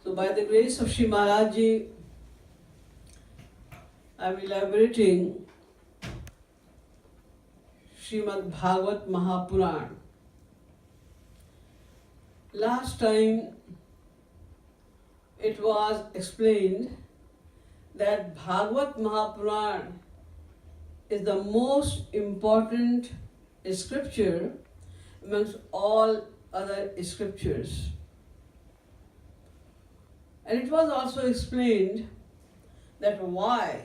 So by the grace of Sri Maharaji, I am elaborating Srimad Bhagavat Mahapuran. Last time it was explained that Bhagavat Mahapuran is the most important scripture amongst all other scriptures. And it was also explained that why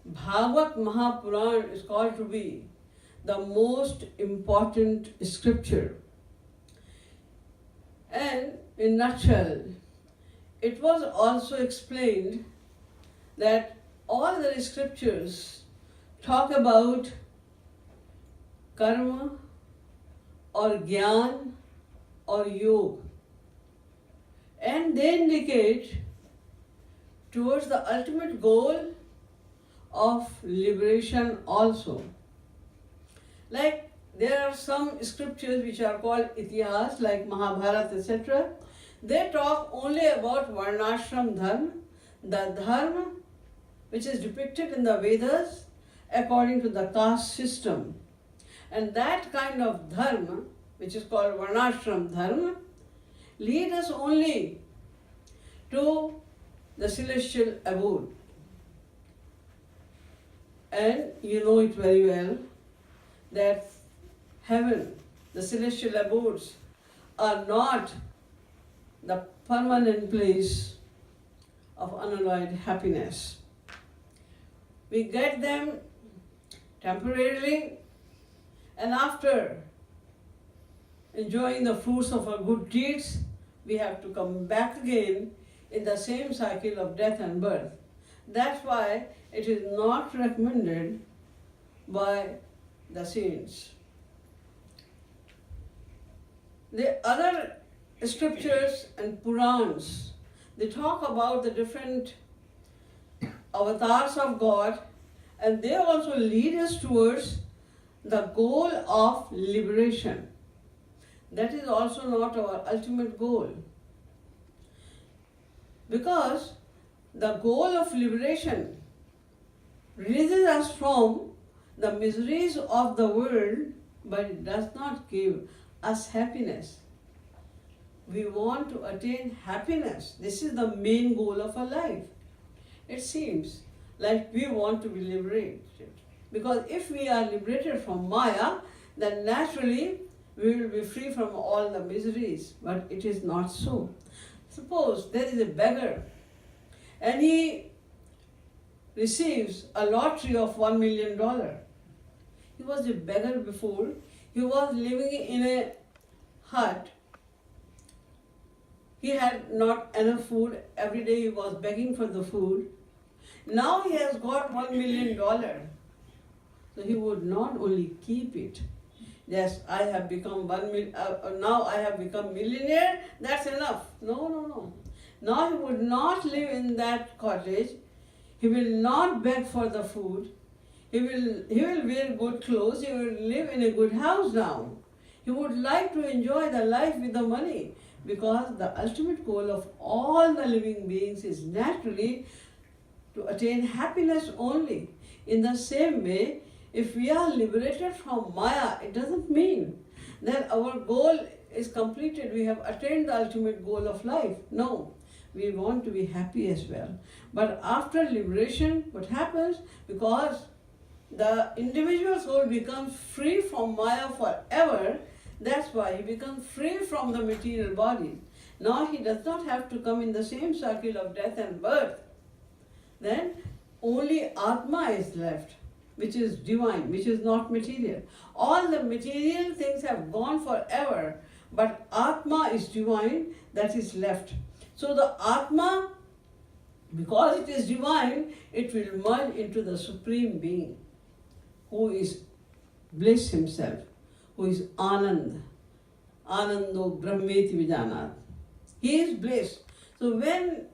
Bhagavat Mahapuran is called to be the most important scripture. And in a nutshell, it was also explained that all the scriptures talk about karma or jnana or yoga, and they indicate towards the ultimate goal of liberation also. Like there are some scriptures which are called itihas, like Mahabharata, etc. They talk only about varnashram dharma, the dharma which is depicted in the Vedas according to the caste system. And that kind of dharma, which is called varnashram dharma, lead us only to the celestial abode. And you know it very well that heaven, the celestial abodes, are not the permanent place of unalloyed happiness. We get them temporarily, and after enjoying the fruits of our good deeds, we have to come back again in the same cycle of death and birth. That's why it is not recommended by the saints. The other scriptures and Purans, they talk about the different avatars of God, and they also lead us towards the goal of liberation. That is also not our ultimate goal. Because the goal of liberation releases us from the miseries of the world, but it does not give us happiness. We want to attain happiness. This is the main goal of our life. It seems like we want to be liberated. Because if we are liberated from Maya, then naturally we will be free from all the miseries. But it is not so. Suppose there is a beggar and he receives a lottery of $1 million. He was a beggar before. He was living in a hut. He had not enough food. Every day he was begging for the food. Now he has got $1 million. So he would not only keep it. Yes, I have become now I have become millionaire, that's enough. No. Now he would not live in that cottage. He will not beg for the food. He will wear good clothes. He will live in a good house now. He would like to enjoy the life with the money, because the ultimate goal of all the living beings is naturally to attain happiness only. In the same way, if we are liberated from Maya, it doesn't mean that our goal is completed, we have attained the ultimate goal of life. No, we want to be happy as well. But after liberation, what happens? Because the individual soul becomes free from Maya forever, that's why he becomes free from the material body. Now he does not have to come in the same cycle of death and birth. Then only Atma is left, which is divine, which is not material. All the material things have gone forever, but Atma is divine, that is left. So the Atma, because it is divine, it will merge into the Supreme Being, who is bliss himself, who is Anand. Anando Brahmeti Vijanat. He is bliss. So when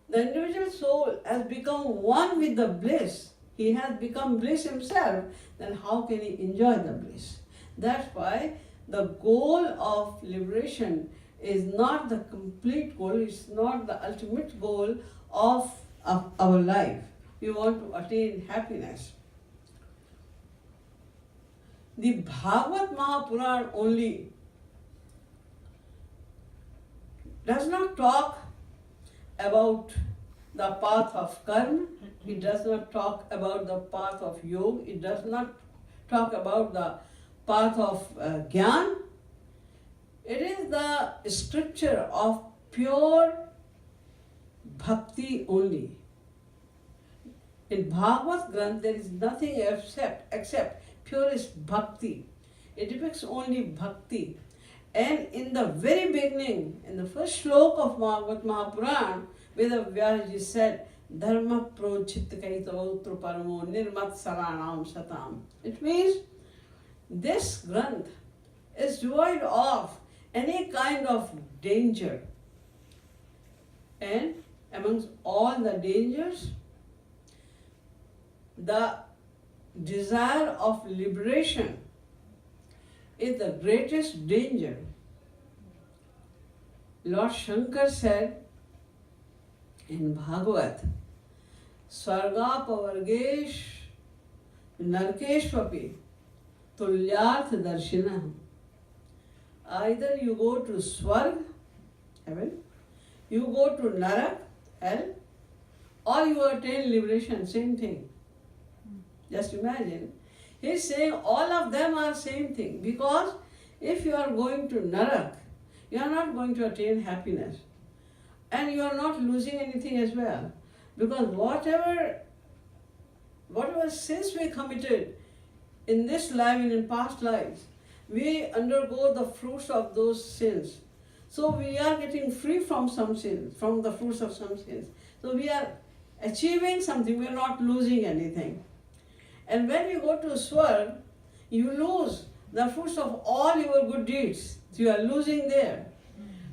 the individual soul has become one with the bliss, he has become bliss himself, then how can he enjoy the bliss? That's why the goal of liberation is not the complete goal, it's not the ultimate goal of our life. We want to attain happiness. The Bhagavad Mahapuran only does not talk about the path of karma, it does not talk about the path of yoga, it does not talk about the path of jnana. It is the scripture of pure bhakti only. In Bhagavad Granth there is nothing except purest bhakti. It depicts only bhakti. And in the very beginning, in the first shloka of Bhagavad Mahapuran, Vedavyasji said, Dharma prochit kaitavotru paramo nirmat saranam satam. It means this Granth is devoid of any kind of danger. And amongst all the dangers, the desire of liberation is the greatest danger. Lord Shankar said in Bhagavat, Svarga pavargesh narkeshvapi tulyarth darshinah. Either you go to Swarg, heaven, you go to Narak, hell, or you attain liberation, same thing. Just imagine. He's saying all of them are same thing, because if you are going to Narak, you are not going to attain happiness. And you are not losing anything as well. Because whatever sins we committed in this life and in past lives, we undergo the fruits of those sins. So we are getting free from some sins, from the fruits of some sins. So we are achieving something, we are not losing anything. And when you go to Swarg, you lose the fruits of all your good deeds. So you are losing there.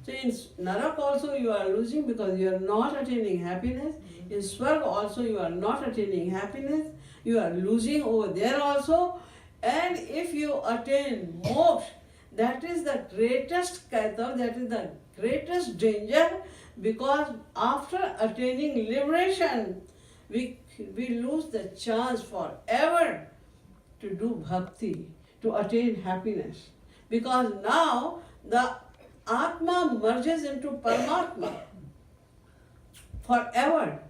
So in Narak also you are losing because you are not attaining happiness. In Swarg also you are not attaining happiness. You are losing over there also. And if you attain moksha, that is the greatest kaitav, that is the greatest danger, because after attaining liberation, we lose the chance forever to do bhakti, to attain happiness. Because now the Atma merges into Paramatma forever.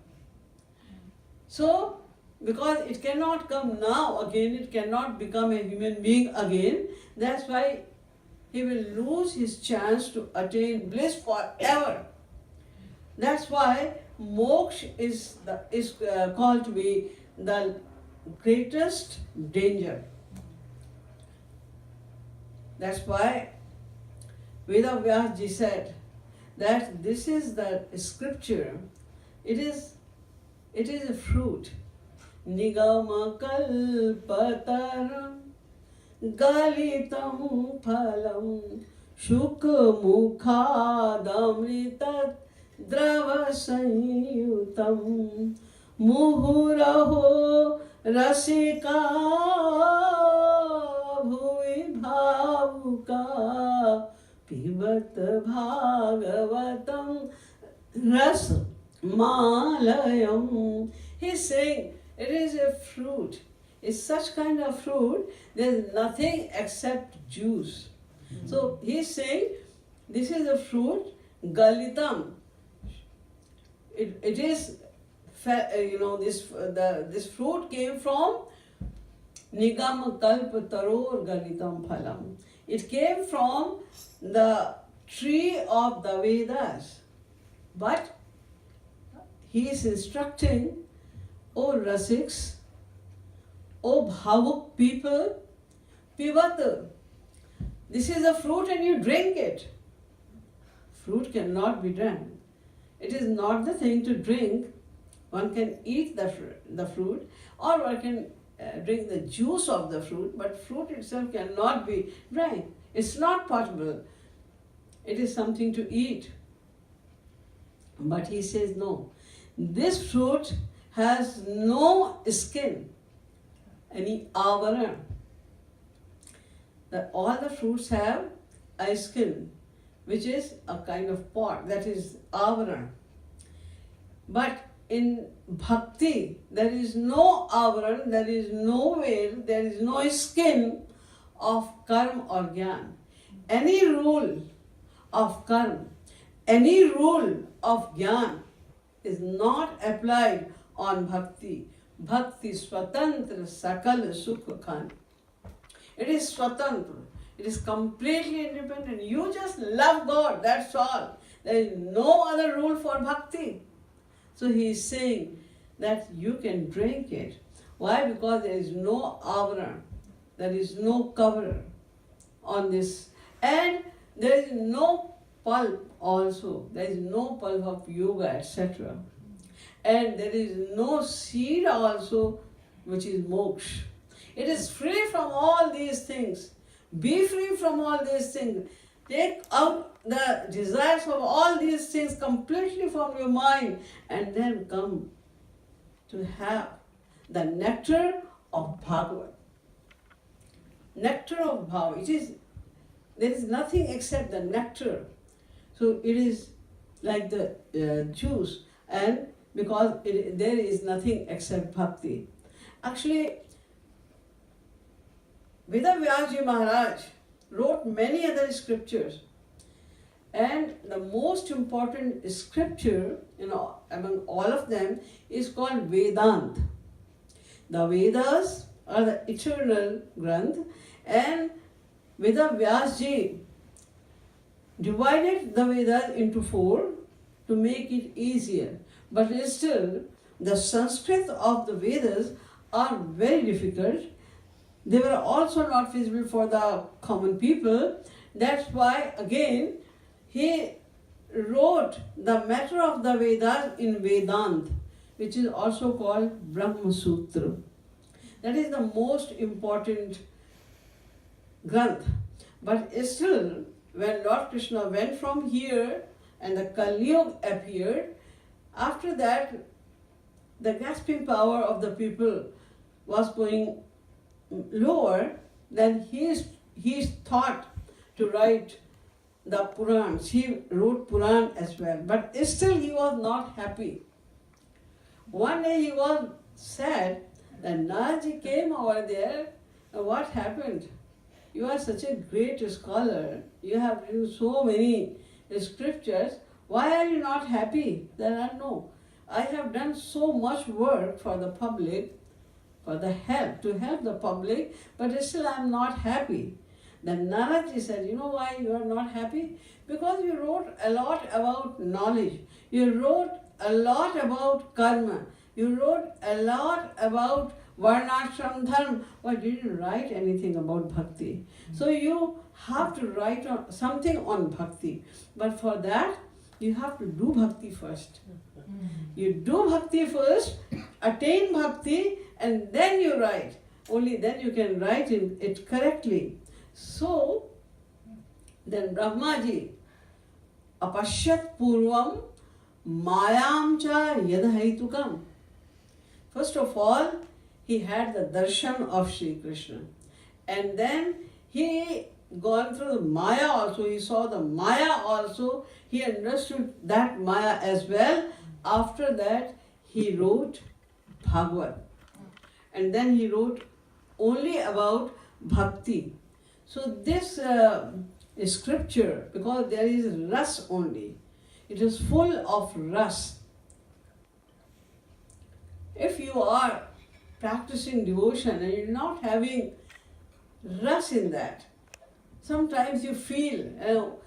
So, because it cannot come now again, it cannot become a human being again, that's why he will lose his chance to attain bliss forever. That's why moksha is called to be the greatest danger. That's why Vedavyasji said that this is the scripture, it is a fruit. Nigama kalpataram galitam phalam shukmukhadamritat drava sanyutam muhuraho rasika bhuvi bhavuka pibat bhagavatam ras malayam. He's saying it is a fruit. It's such kind of fruit, there is nothing except juice. So he's saying this is a fruit, galitam. It is, this fruit came from nigam kalp taror galitam phalam. It came from the tree of the Vedas. But he is instructing, O Rasiks, O Bhavuk people, Pivat, this is a fruit and you drink it. Fruit cannot be drank. It is not the thing to drink. One can eat the fruit, or one can drink the juice of the fruit, but fruit itself cannot be drank. It's not possible. It is something to eat. But he says no. This fruit has no skin, any avaran. That all the fruits have a skin, which is a kind of pot, that is avaran. But in bhakti, there is no avaran, there is no veil, there is no skin of karma or jnana. Any rule of karma, any rule of jnana is not applied on bhakti. Bhakti swatantra sakal sukha khan. It is swatantra. It is completely independent. You just love God, that's all. There is no other rule for bhakti. So he is saying that you can drink it. Why? Because there is no avaran, there is no cover on this. And there is no pulp also. There is no pulp of yoga, etc. And there is no seed also, which is moksha. It is free from all these things. Be free from all these things. Take out the desires of all these things completely from your mind and then come to have the nectar of Bhagavat. Nectar of Bhava. There is nothing except the nectar. So it is like the juice, and because there is nothing except bhakti. Actually, Vedavyasji Maharaj wrote many other scriptures, and the most important scripture among all of them is called Vedant. The Vedas are the eternal Granth, and Vedavyasji divided the Vedas into 4 to make it easier. But still, the Sanskrit of the Vedas are very difficult. They were also not feasible for the common people. That's why, again, he wrote the matter of the Vedas in Vedant, which is also called Brahma Sutra. That is the most important Granth. But still, when Lord Krishna went from here and the Kali Yuga appeared, after that, the grasping power of the people was going lower. Then he thought to write the Purans. He wrote Puran as well. But still he was not happy. One day he was sad that Naraji came over there. And what happened? You are such a great scholar. You have written so many scriptures. Why are you not happy? Then I know. I have done so much work for the public, for the help, to help the public, but still I am not happy. Then Naraji said, you know why you are not happy? Because you wrote a lot about knowledge. You wrote a lot about karma. You wrote a lot about varnashram dharma, but you didn't write anything about bhakti. So you have to write something on bhakti. But for that, you have to do bhakti first. You do bhakti first, attain bhakti, and then you write. Only then you can write it correctly. So, then Brahmaji, apashyat purvam mayam cha yadhaitukam. First of all, he had the darshan of Sri Krishna. And then he gone through the Maya also, he saw the Maya also, he understood that Maya as well. After that, he wrote Bhagavad. And then he wrote only about bhakti. So this scripture, because there is ras only, it is full of ras. If you are practicing devotion and you're not having ras in that, sometimes you feel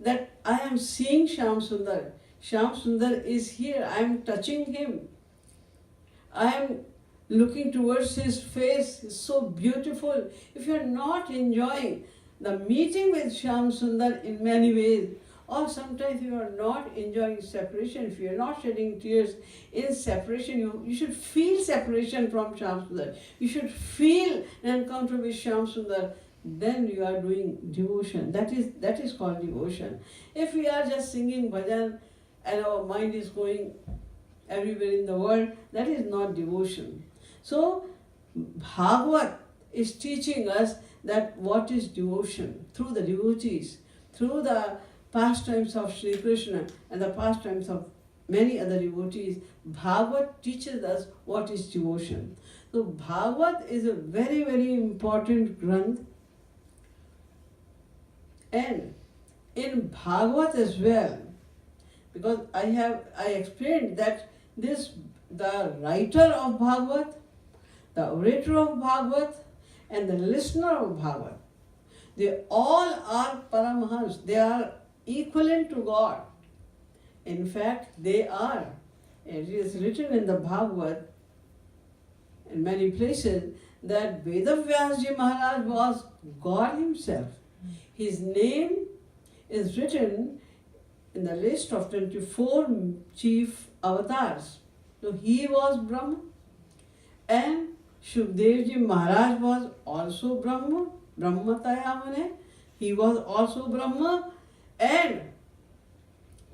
that I am seeing Shyam Sundar. Shyam Sundar is here. I am touching him. I am looking towards his face. It's so beautiful. If you are not enjoying the meeting with Shyam Sundar in many ways, or sometimes you are not enjoying separation, if you are not shedding tears in separation, you should feel separation from Shyam Sundar. You should feel an encounter with Shyam Sundar. Then you are doing devotion. That is called devotion. If we are just singing bhajan and our mind is going everywhere in the world, that is not devotion. So Bhagavad is teaching us that what is devotion through the devotees, through the pastimes of Sri Krishna and the pastimes of many other devotees, Bhagavad teaches us what is devotion. So Bhagavad is a very, very important granth. And in Bhagavad as well, because I explained that the writer of Bhagavad, the orator of Bhagavad, and the listener of Bhagavad, they all are Paramahans. They are equivalent to God. In fact, they are. It is written in the Bhagavad in many places that Vedavyasji Maharaj was God himself. His name is written in the list of 24 chief avatars. So he was Brahma, and Shukdevji Maharaj was also Brahma, Brahmataya Mane, he was also Brahma, and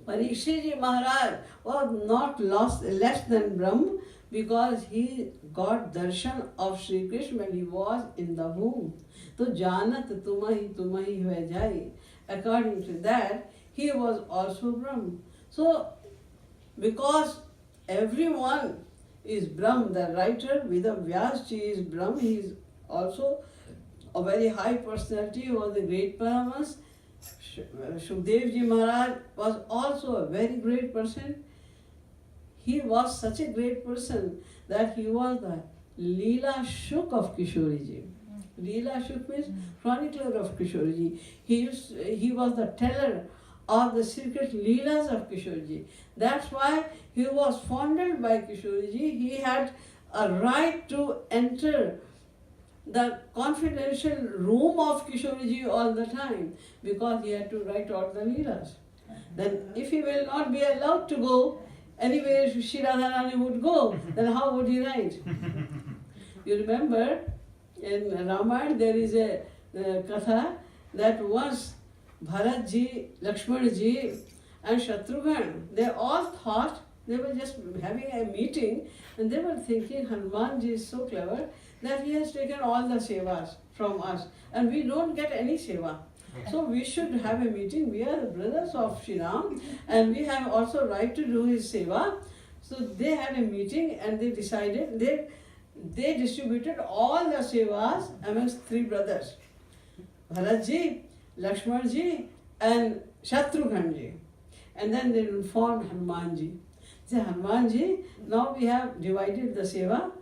Parikshitji Maharaj was not less than Brahma because he got darshan of Sri Krishna when he was in the womb. So Janat tumahi hai jai. According to that, he was also Brahma. So because everyone is Brahma, the writer Vedavyasji is Brahma, he is also a very high personality, he was a great Paramahansa. Shukdevji Maharaj was also a very great person. He was such a great person that he was the Leela Shuk of Kishoriji. Leela Shuk means chronicler of Kishoriji. He was the teller of the secret Leelas of Kishoriji. That's why he was fondled by Kishoriji. He had a right to enter the confidential room of Kishoriji all the time because he had to write all the Leelas. Then if he will not be allowed to go anywhere Shree Radharani would go, then how would he write? You remember in Ramayana there is a katha that once Bharatji, Lakshmanji and Shatrughan, they all thought, they were just having a meeting and they were thinking Hanumanji is so clever that he has taken all the sevas from us and we don't get any seva. So we should have a meeting. We are the brothers of Shri Ram and we have also right to do his seva. So they had a meeting and they decided, they distributed all the sevas amongst three brothers. Bharatji, Lakshmanji and Shatrughanji. And then they informed Hanumanji. They said, Hanumanji, now we have divided the seva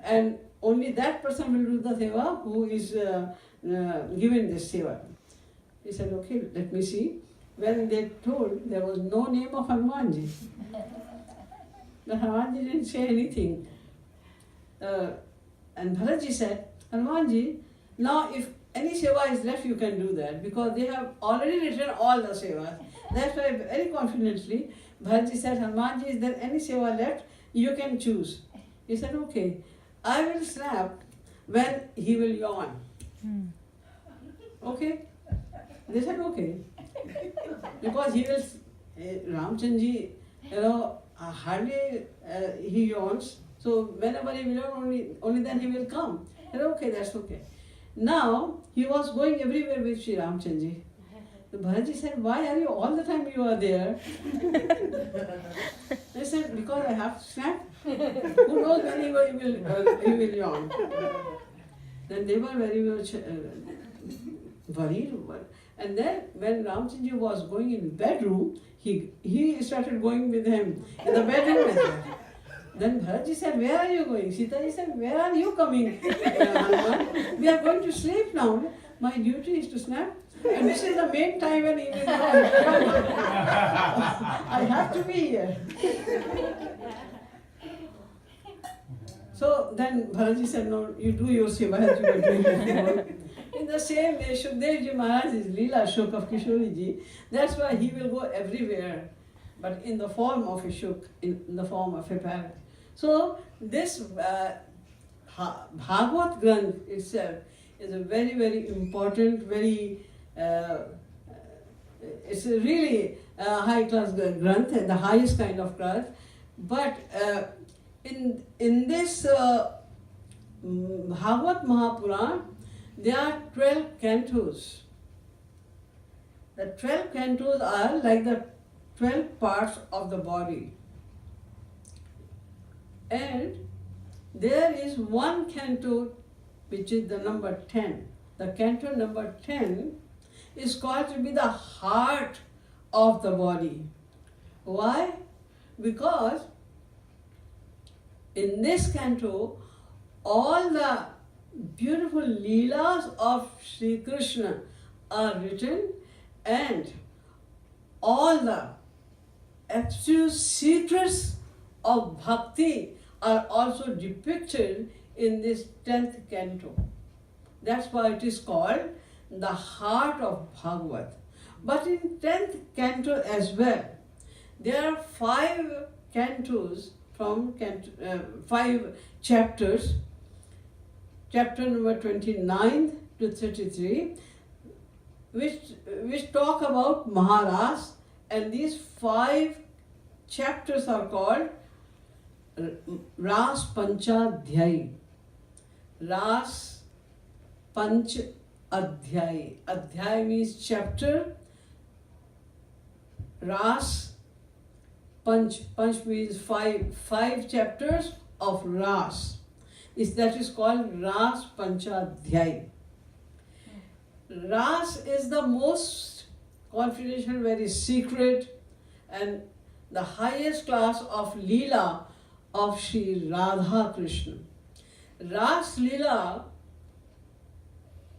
and only that person will do the seva who is given this seva. He said, okay, let me see. When they told, there was no name of Hanumanji. But Hanumanji didn't say anything. And Bharatji said, Hanumanji, now if any seva is left, you can do that because they have already written all the sevas. That's why very confidently, Bharatji said, Hanumanji, is there any seva left? You can choose. He said, okay, I will snap when he will yawn. Okay? They said, okay. Because he will, Ramchandji, hardly he yawns. So whenever he will yawn, only then he will come. I said, okay, that's okay. Now, he was going everywhere with Sri Ramchandji. So Bharatji said, why are you all the time you are there? They said, because I have to snap. Who knows when he will yawn. Then they were very much worried. And then when Ramchandji was going in the bedroom, he started going with him in the bedroom as well. Then Bharatji said, where are you going? Sitaji said, where are you coming? We are going to sleep now. My duty is to snap. And this is the main time when he will yawn. I have to be here. So then Bharatji said, no, you do your seva as you were doing before. In the same way, Shukdevji Maharaj is Leela Shuk of Kishoriji. That's why he will go everywhere, but in the form of a Shuk, in the form of a parrot. So this Bhagavad Granth itself is a very, very important, it's a really high-class Granth, the highest kind of Granth. But in this Bhagavad Mahapuran, there are 12 cantos. The 12 cantos are like the 12 parts of the body. And there is one canto which is the number 10. The canto number 10 is called to be the heart of the body. Why? Because in this canto, all the beautiful leelas of Sri Krishna are written, and all the absolute secrets of bhakti are also depicted in this 10th canto. That's why it is called the heart of Bhagavat. But in 10th canto as well, there are 5 cantos from 5 chapters, chapter number 29 to 33, which talk about Maharas, and these 5 chapters are called Ras Panchadhyay. Ras Panch Adhyay. Adhyay means chapter. Ras Panch. Panch means 5 chapters of Ras. That is called Ras Panchadhyay. Ras is the most confidential, very secret, and the highest class of Leela of Sri Radha Krishna. Ras Leela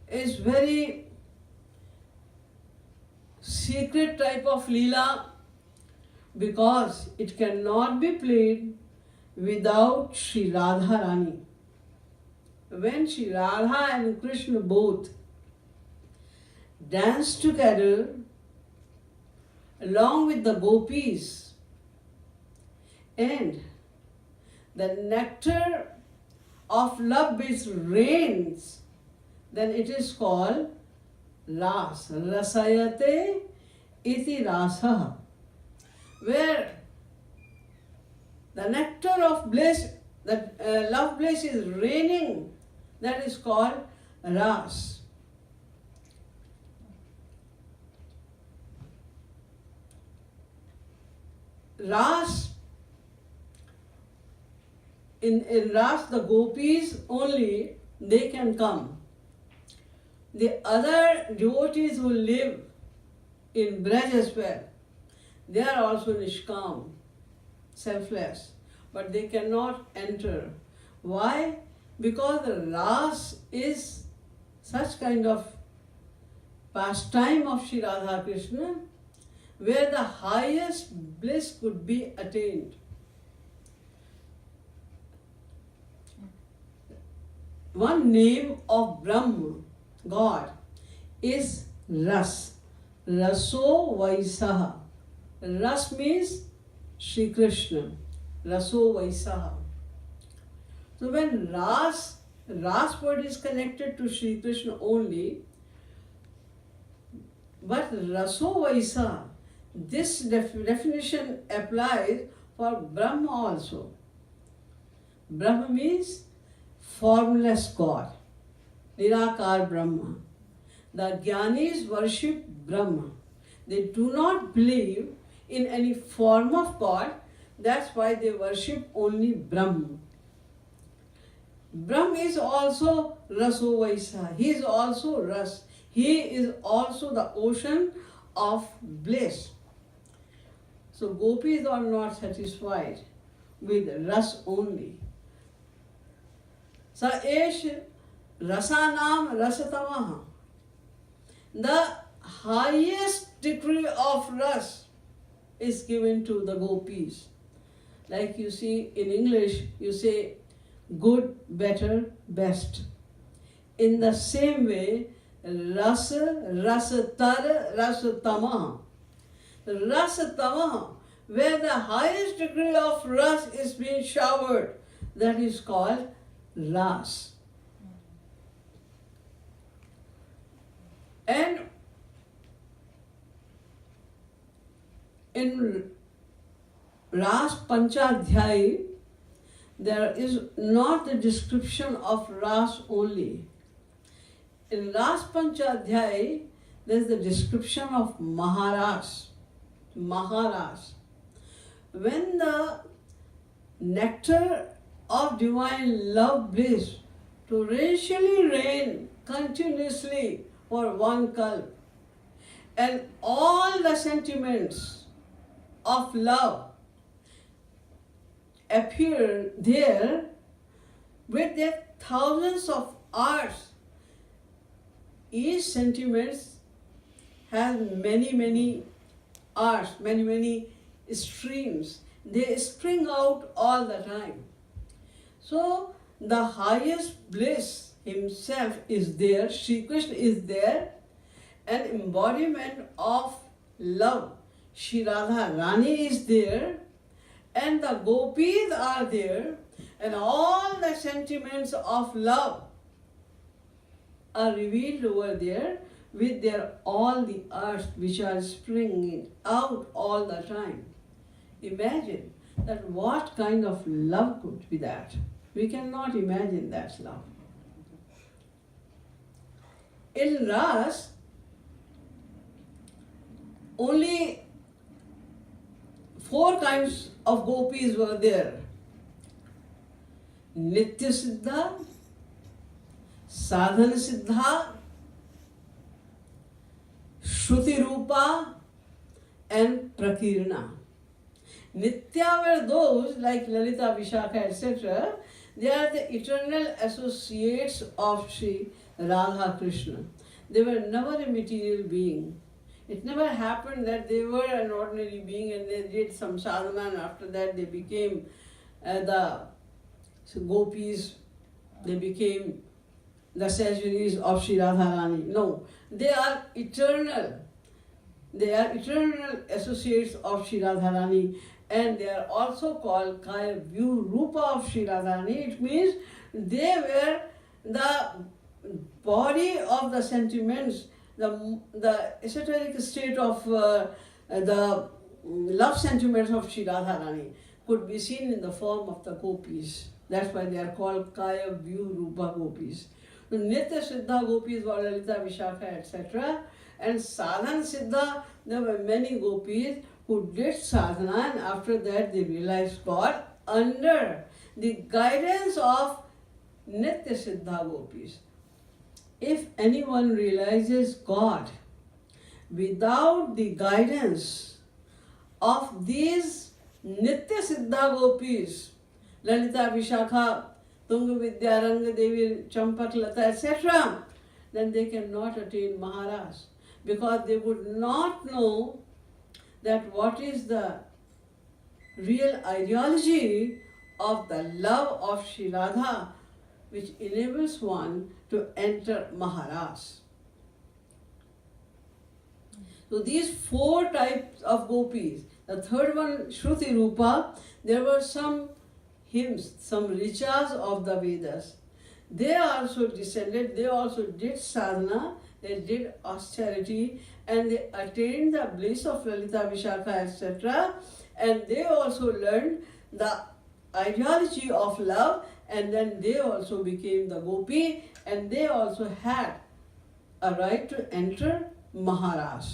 is very secret type of Leela because it cannot be played without Sri Radha Rani. When Sri Radha and Krishna both dance together along with the gopis, and the nectar of love which rains, then it is called Ras. Rasayate iti rasa. Where the nectar of bliss, the love bliss is raining, that is called Ras. Ras, in Ras, the gopis only, they can come. The other devotees who live in Braj as well, they are also nishkam, selfless, but they cannot enter. Why? Because the Ras is such kind of pastime of Sri Radha Krishna, where the highest bliss could be attained. One name of Brahma, God, is Ras. Raso Vaisaha. Ras means Sri Krishna. Raso Vaisaha. So when Ras word is connected to Sri Krishna only, but Raso Vaisaha, this definition applies for Brahma also. Brahma means formless God, Nirakar Brahma. The Jnanis worship Brahma. They do not believe in any form of God, that's why they worship only Brahma. Brahma is also Raso Vaisa. He is also Ras. He is also the ocean of bliss. So gopis are not satisfied with Ras only. Sa esh rasanam rasatamaha. The highest degree of Ras is given to the gopis. Like you see in English, you say good, better, best. In the same way, rasa, rasatar, rasatamaha. Rasatamaha, where the highest degree of ras is being showered, that is called ras. And in Ras Panchadhyay, there is not the description of Ras only. In Ras Panchadhyay, there's the description of Maharaj. Maharaj. When the nectar of divine love bliss torrentially rain continuously for one kalp, and all the sentiments of love appear there with their thousands of arts. Each sentiment has many arts, many streams. They spring out all the time. So the highest bliss himself is there, Shri Krishna is there, an embodiment of love. Shree Radha Rani is there, and the gopis are there, and all the sentiments of love are revealed over there with their all the arts which are springing out all the time. Imagine that what kind of love could be that? We cannot imagine that love. In Ras, only 4 kinds of gopis were there. Nitya Siddha, Sadhana Siddha, Shruti Rupa, and Prakirna. Nitya were those like Lalita, Vishakha, etc. They are the eternal associates of Sri Radha Krishna. They were never a material being. It never happened that they were an ordinary being and they did some sadhana and after that they became the gopis, they became the sanctuaries of Sri Radharani. No, they are eternal. They are eternal associates of Sri Radharani, and they are also called Kaya Vyu Rupa of Sri Radharani. It means they were the body of the sentiments, the esoteric state of the love sentiments of Sri Radharani could be seen in the form of the gopis. That's why they are called Kaya Vyu Rupa gopis. The Nitya Siddha gopis were Lalita, Vishakha, etc. And Sadhana Siddha, there were many gopis who did sadhana and after that they realized God under the guidance of Nitya Siddha gopis. If anyone realizes God without the guidance of these Nitya Siddha gopis, Lalita, Vishakha, Tunga Vidya, Ranga Devi, Champak, Lata, etc., then they cannot attain Maharaj, because they would not know that what is the real ideology of the love of Sri Radha, which enables one to enter Maharaj. So these 4 types of gopis. The third one, Shruti Rupa, there were some hymns, some richas of the Vedas. They also descended, they also did sadhana, they did austerity, and they attained the bliss of Lalita, Vishakha, etc. And they also learned the ideology of love, and then they also became the gopi, and they also had a right to enter Maharaj.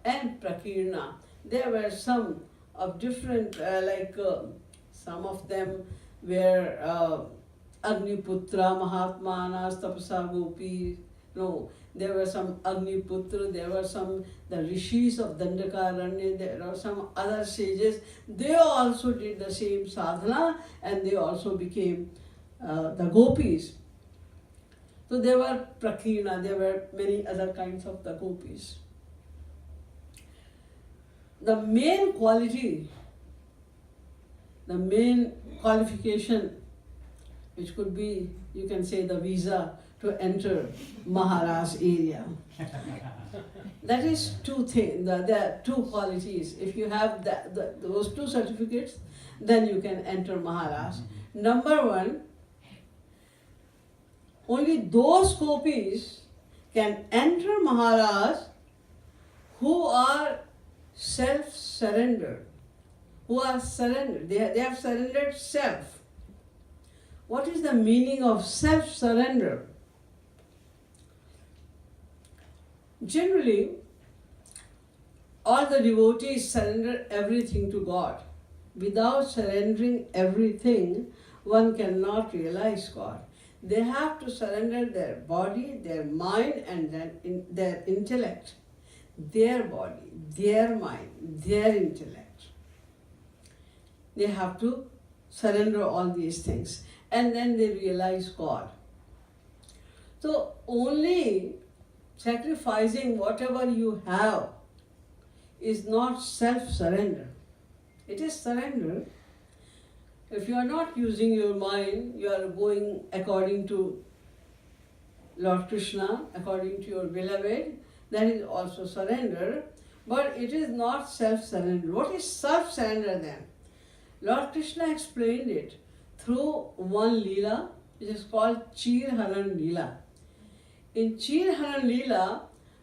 And Prakirna, there were some of different, some of them were Agniputra, Mahatmanas, Tapasa Gopi. No, there were some Agniputra, there were some the rishis of Dandakaranya, there are some other sages. They also did the same sadhana and they also became the gopis. So there were Prakirna, there were many other kinds of the gopis. The main quality, the main qualification, which could be, you can say, the visa to enter Maharaj area. That is 2 things, there are 2 qualities. If you have those 2 certificates, then you can enter Maharaj. Number 1, only those gopis can enter Maharaj who are self-surrendered, who are surrendered, they have surrendered self. What is the meaning of self-surrender? Generally, all the devotees surrender everything to God. Without surrendering everything, one cannot realize God. They have to surrender their body, their mind, and then their intellect. Their body, their mind, their intellect. They have to surrender all these things, and then they realize God. So only sacrificing whatever you have is not self-surrender. It is surrender. If you are not using your mind, you are going according to Lord Krishna, according to your beloved, that is also surrender, but it is not self-surrender. What is self-surrender then? Lord Krishna explained it through one Leela, which is called Chirharan Leela. In Chirharan Leela,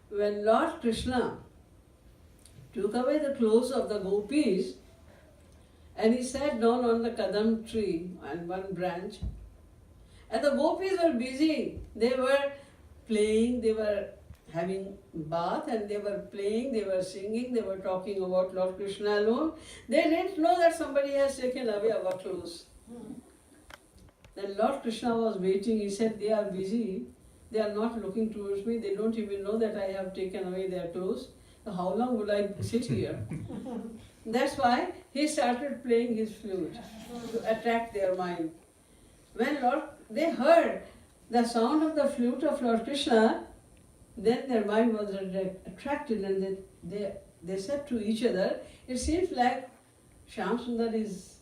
when Lord Krishna took away the clothes of the gopis and he sat down on the kadam tree and one branch, and the gopis were busy. They were playing, they were having bath, and they were playing, they were singing, they were talking about Lord Krishna alone. They didn't know that somebody has taken away our clothes. Then Lord Krishna was waiting. He said, they are busy. They are not looking towards me. They don't even know that I have taken away their clothes. So how long would I sit here? That's why he started playing his flute to attract their mind. When they heard the sound of the flute of Lord Krishna, then their mind was attracted, and they said to each other, it seems like Shyam Sundar is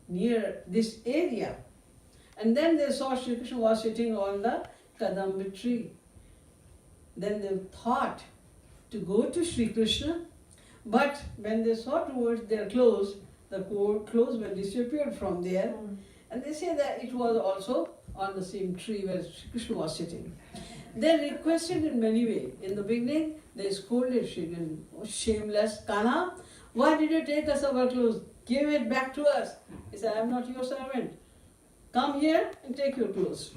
near this area. And then they saw Sri Krishna was sitting on the kadamba tree. Then they thought to go to Sri Krishna, but when they saw towards their clothes, the clothes were disappeared from there, and they say that it was also on the same tree where Sri Krishna was sitting. They requested in many ways. In the beginning, they scolded Sri Krishna, oh, shameless Kana, why did you take us our clothes? Give it back to us. He said, I am not your servant. Come here and take your clothes.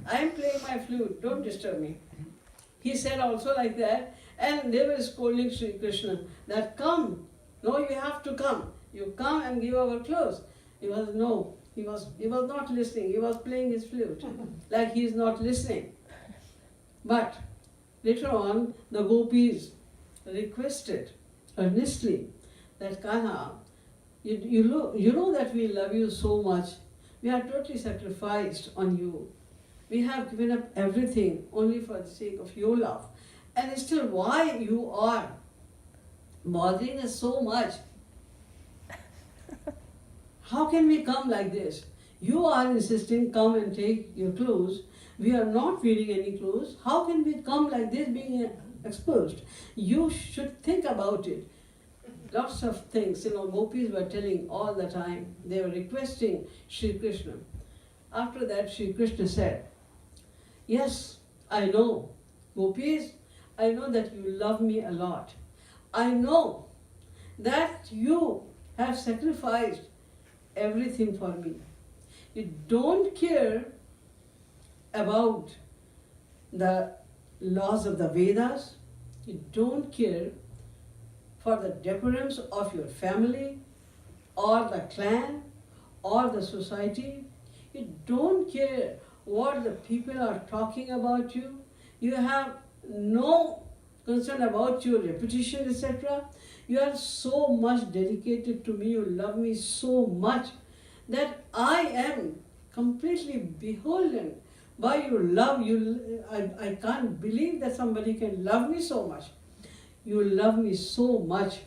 I am playing my flute, don't disturb me. He said also like that, and they were scolding Sri Krishna that come, no, you have to come. You come and give our clothes. He was not listening. He was playing his flute like he is not listening. But later on, the gopis requested earnestly that Kana, you know that we love you so much. We are totally sacrificed on you. We have given up everything only for the sake of your love. And still, why you are bothering us so much? How can we come like this? You are insisting, come and take your clothes. We are not wearing any clothes. How can we come like this being exposed? You should think about it. Lots of things, gopis were telling all the time. They were requesting Sri Krishna. After that, Sri Krishna said, yes, I know, gopis, I know that you love me a lot. I know that you have sacrificed everything for me. You don't care about the laws of the Vedas. You don't care for the decorums of your family or the clan or the society. You don't care what the people are talking about you. You have no concern about your reputation, etc. You are so much dedicated to me, you love me so much that I am completely beholden by your love. I can't believe that somebody can love me so much. You love me so much,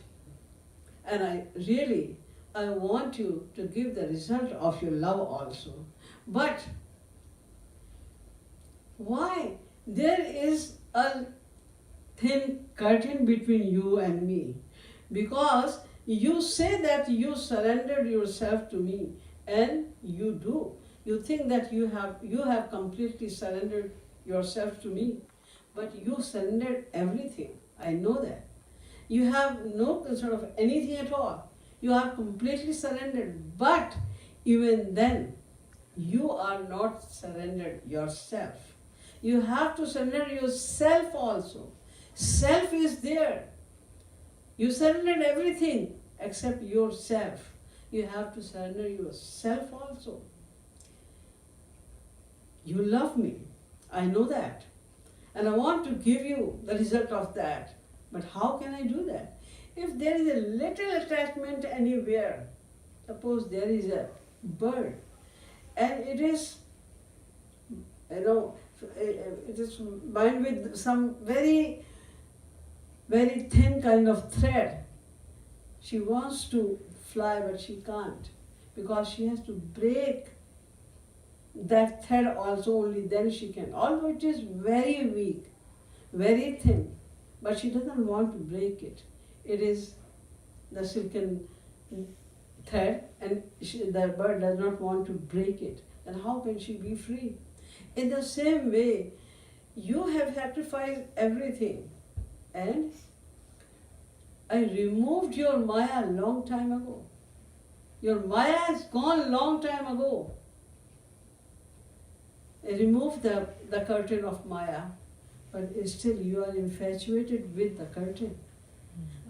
and I want you to give the result of your love also. But why? There is a thin curtain between you and me, because you say that you surrendered yourself to me, and you do. You think that you have completely surrendered yourself to me, but you surrendered everything. I know that. You have no concern of anything at all. You are completely surrendered, but even then, you are not surrendered yourself. You have to surrender yourself also. Self is there. You surrendered everything except yourself. You have to surrender yourself also. You love me. I know that. And I want to give you the result of that. But how can I do that? If there is a little attachment anywhere, suppose there is a bird, and it is, it is bound with some very, very thin kind of thread. She wants to fly, but she can't, because she has to break that thread also, only then she can. Although it is very weak, very thin, but she doesn't want to break it. It is the silken thread, and the bird does not want to break it. Then how can she be free? In the same way, you have sacrificed everything, and I removed your Maya long time ago. Your Maya is gone long time ago. I removed the curtain of Maya, but still you are infatuated with the curtain.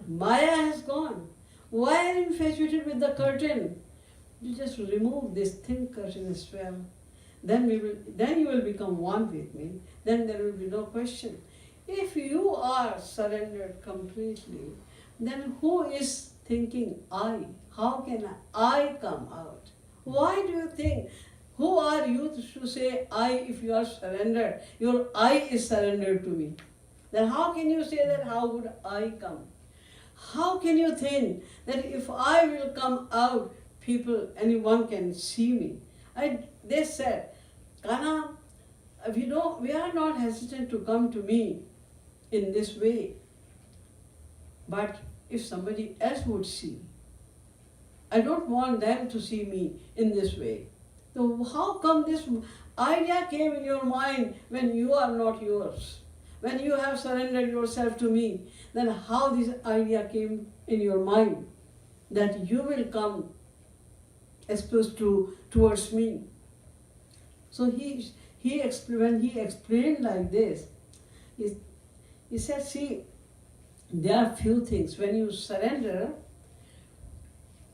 Maya has gone. Why are you infatuated with the curtain? You just remove this thin curtain as well. Then you will become one with me. Then there will be no question. If you are surrendered completely, then who is thinking I? How can I come out? Why do you think? Who are you to say I if you are surrendered? Your I is surrendered to me. Then how can you say that? How would I come? How can you think that if I will come out, anyone can see me? They said, Kana, we are not hesitant to come to me in this way. But if somebody else would see, I don't want them to see me in this way. So how come this idea came in your mind when you are not yours? When you have surrendered yourself to me, then how this idea came in your mind that you will come exposed towards me? So when he explained like this, he said, see, there are few things. When you surrender,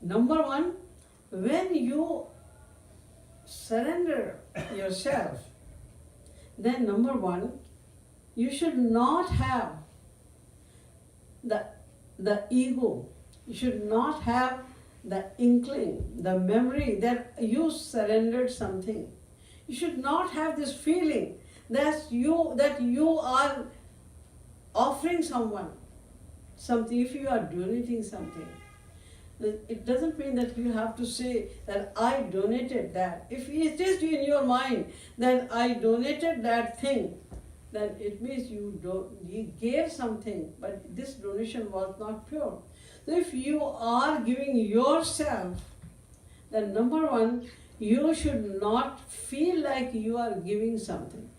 number one, when you surrender yourself, then number one, you should not have the ego. You should not have the inkling, the memory that you surrendered something. You should not have this feeling that you are offering someone something, if you are donating something. It doesn't mean that you have to say that I donated that. If it is in your mind that I donated that thing, then it means you gave something, but this donation was not pure. So if you are giving yourself, then number one, you should not feel like you are giving something.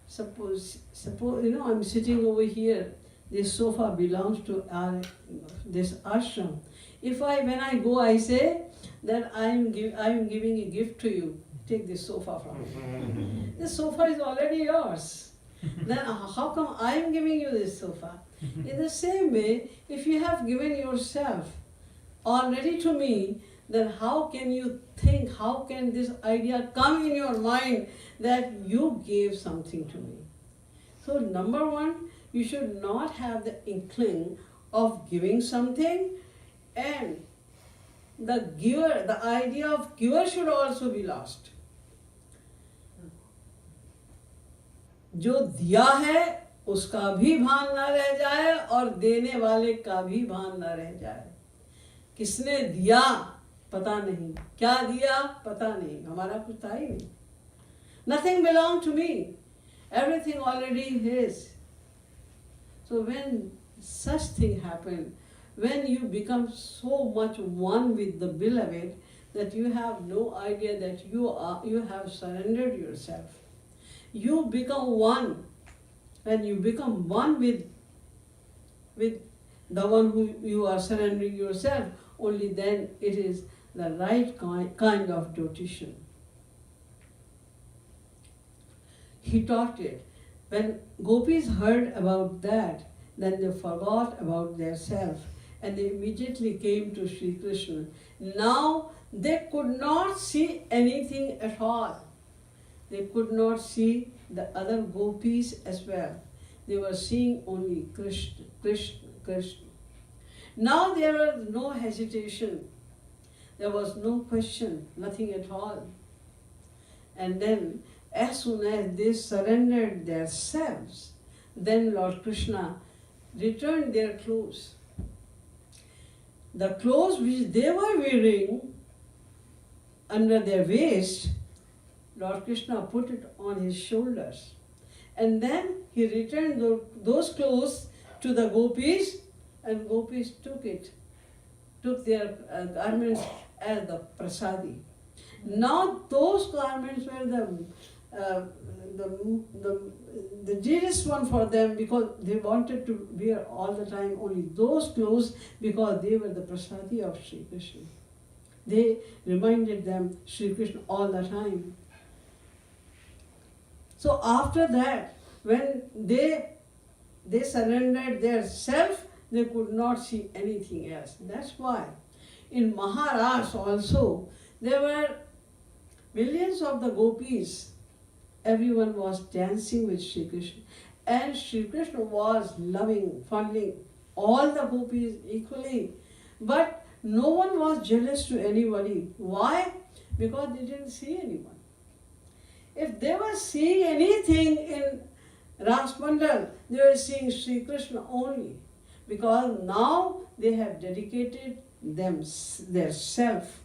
Suppose I'm sitting over here. This sofa belongs to this ashram. When I go, I say that I am giving a gift to you. Take this sofa from me. This sofa is already yours. Then how come I am giving you this sofa? In the same way, if you have given yourself already to me, then how can you think, how can this idea come in your mind that you gave something to me? So number one, you should not have the inkling of giving something, and the idea of giver should also be lost. जो दिया है उसका भी भान ना रह जाए और देने वाले का भी भान ना रह जाए. किसने दिया पता नहीं, क्या दिया पता नहीं, हमारा कुछ था ही नहीं. Nothing belonged to me. Everything already is. So when such thing happen, when you become so much one with the beloved that you have no idea that you have surrendered yourself. You become one. When you become one with the one who you are surrendering yourself, only then it is the right kind of devotion. He taught it. When gopis heard about that, Then they forgot about their self and they immediately came to Sri Krishna. Now they could not see anything at all. They could not see the other gopis as well. They were seeing only Krishna, Krishna, Krishna. Now there was no hesitation. There was no question, nothing at all. And then, as soon as they surrendered their selves, then Lord Krishna returned their clothes. The clothes which they were wearing under their waist, Lord Krishna put it on his shoulders. And then he returned those clothes to the gopis, and gopis took their garments as the prasadi. Now those garments were the dearest one for them, because they wanted to wear all the time only those clothes, because they were the prasadi of Sri Krishna. They reminded them Sri Krishna all the time. So after that, when they surrendered their self, they could not see anything else. That's why in Maharashtra also, there were millions of the gopis. Everyone was dancing with Sri Krishna. And Sri Krishna was loving, fondling all the gopis equally. But no one was jealous to anybody. Why? Because they didn't see anyone. If they were seeing anything in Ras Mandal, they were seeing Sri Krishna only. Because now they have dedicated their self.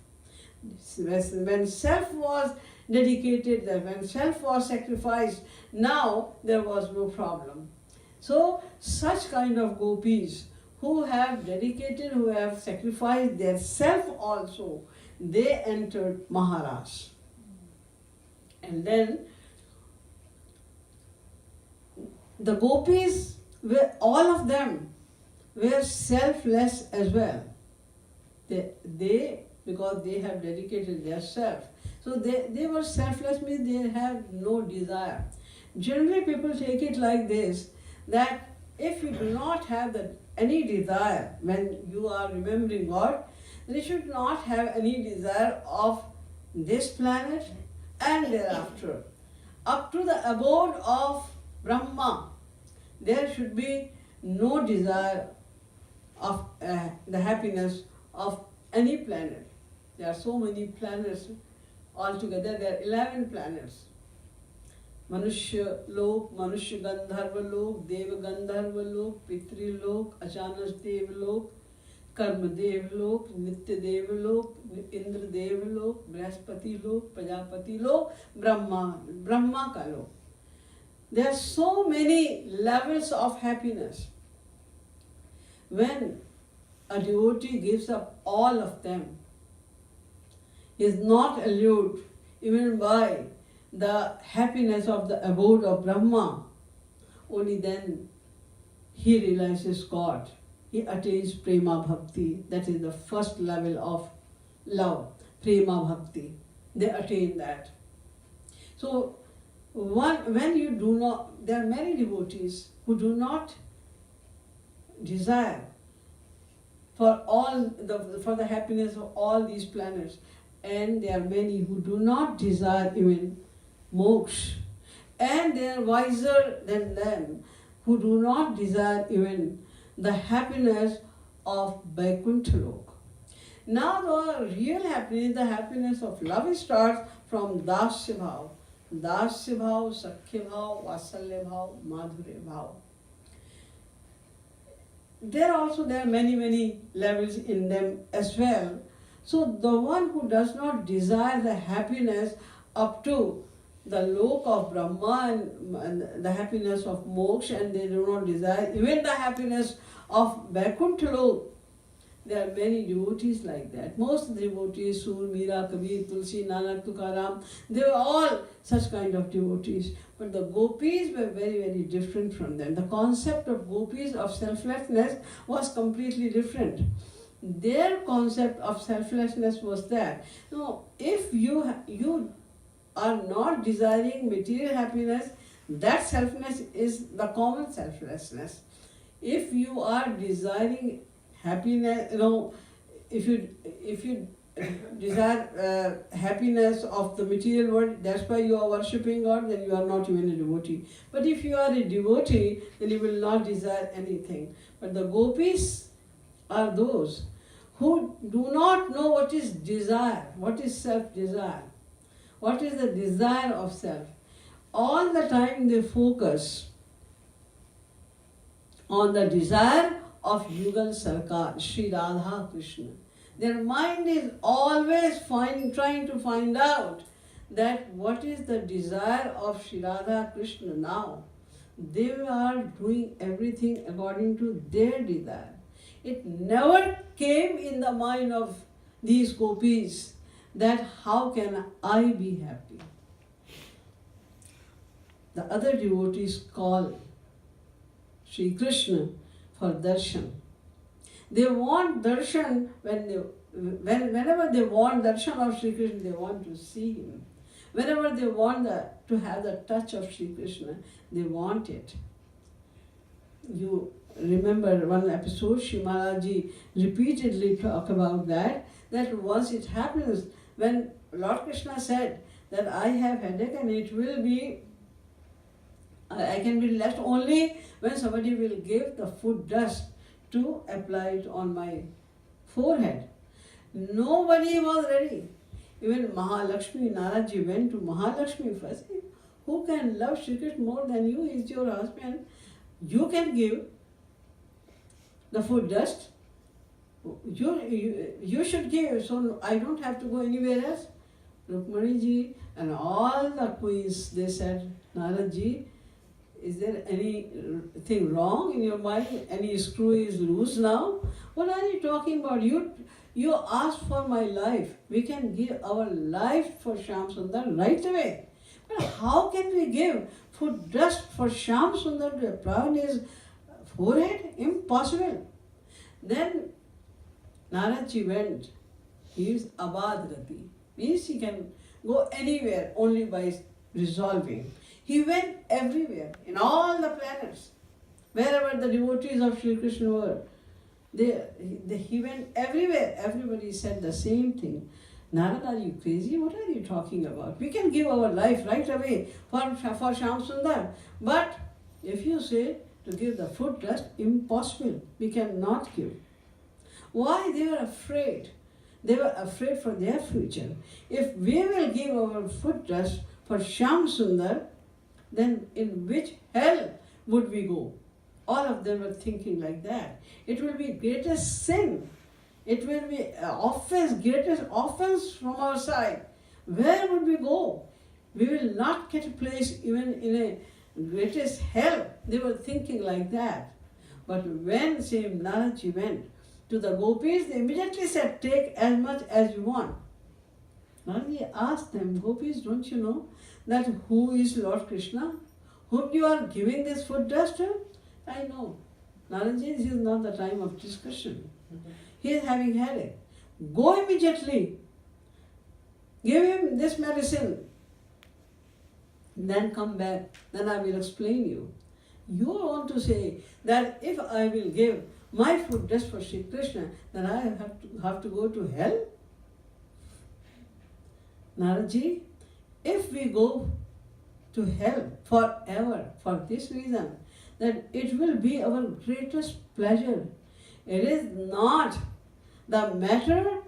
When self was dedicated, when self was sacrificed, now there was no problem. So such kind of gopis who have dedicated, who have sacrificed their self also, they entered Maharashtra. And then the gopis, all of them were selfless as well. They because they have dedicated their self. So they were selfless, means they have no desire. Generally people take it like this, that if you do not have any desire when you are remembering God, they should not have any desire of this planet and thereafter. Up to the abode of Brahma, there should be no desire of the happiness of any planet. There are so many planets altogether. There are 11 planets. Manushya Lok, Manushya Gandharva Lok, Deva Gandharva Lok, Pitri Lok, Achanas Deva Lok, Karma Deva Lok, Nitya Deva Lok, Indra Deva Lok, Brahaspati Lok, Prajapati Lok, Brahma Ka Lok. There are so many levels of happiness. When a devotee gives up all of them, he is not allured even by the happiness of the abode of Brahma. Only then he realizes God. He attains prema bhakti. That is the first level of love, prema bhakti. They attain that. So when you do not, there are many devotees who do not desire for the happiness of all these planets, and there are many who do not desire even moksha, and they are wiser than them who do not desire even the happiness of Vaikuntha Lok. Now the real happiness, the happiness of love, starts from Dasya Bhav. Dasya Bhav, Sakhya Bhav, Vasalya Bhav, Madhurya Bhav. There are many levels in them as well. So the one who does not desire the happiness up to the lok of Brahma and the happiness of moksha, and they do not desire even the happiness of Vaikuntha Lok, there are many devotees like that. Most devotees, Sur, Mira, Kabir, Tulsi, Nanak, Tukaram, they were all such kind of devotees. But the gopis were very different from them. The concept of gopis of selflessness was completely different. Their concept of selflessness was that, no, if you are not desiring material happiness, that selflessness is the common selflessness. If you are desiring happiness, if you desire happiness of the material world, that's why you are worshipping God, then you are not even a devotee. But if you are a devotee, then you will not desire anything. But the gopis are those who do not know what is desire, what is self-desire, what is the desire of self. All the time they focus on the desire of Yugal Sarkar, Shree Radha Krishna. Their mind is always trying to find out that what is the desire of Shree Radha Krishna now. They are doing everything according to their desire. It never came in the mind of these gopis that how can I be happy. The other devotees call Sri Krishna for darshan. They want darshan whenever they want darshan of Sri Krishna, they want to see him. Whenever they want to have the touch of Sri Krishna, they want it. You remember one episode, Shri Maharaji repeatedly talked about that once it happens, when Lord Krishna said that I have headache and it will be, I can be left only when somebody will give the foot dust to apply it on my forehead. Nobody was ready. Even Mahalakshmi, Naraji went to Mahalakshmi first. Who can love Shri Krishna more than you? He is your husband. You can give the foot dust. You should give, so I don't have to go anywhere else. Rukmani ji and all the queens, they said, Naraji, is there anything wrong in your mind? Any screw is loose now? What are you talking about? You asked for my life. We can give our life for Shyam Sundar right away. But how can we give foot dust for Shyam Sundar to apply on his forehead? Impossible. Then Naraji went. He is Abad Gati. Means he can go anywhere only by resolving. He went everywhere, in all the planets, wherever the devotees of Sri Krishna were. He went everywhere. Everybody said the same thing. Narad, are you crazy? What are you talking about? We can give our life right away for Shyam Sundar. But if you say to give the foot dust, impossible. We cannot give. Why? They were afraid. They were afraid for their future. If we will give our foot dust for Shyam Sundar, then in which hell would we go? All of them were thinking like that. It will be greatest sin. It will be greatest offense from our side. Where would we go? We will not get a place even in a greatest hell. They were thinking like that. But when same Naraji went to the gopis, they immediately said, take as much as you want. Naraji asked them, gopis, don't you know that who is Lord Krishna, whom you are giving this foot dust to? I know. Naraji, this is not the time of discussion. He is having headache. Go immediately. Give him this medicine. Then come back. Then I will explain you. You want to say that if I will give my foot dust for Sri Krishna, then I have to go to hell? Naraji, if we go to hell forever for this reason, then it will be our greatest pleasure. It is not the matter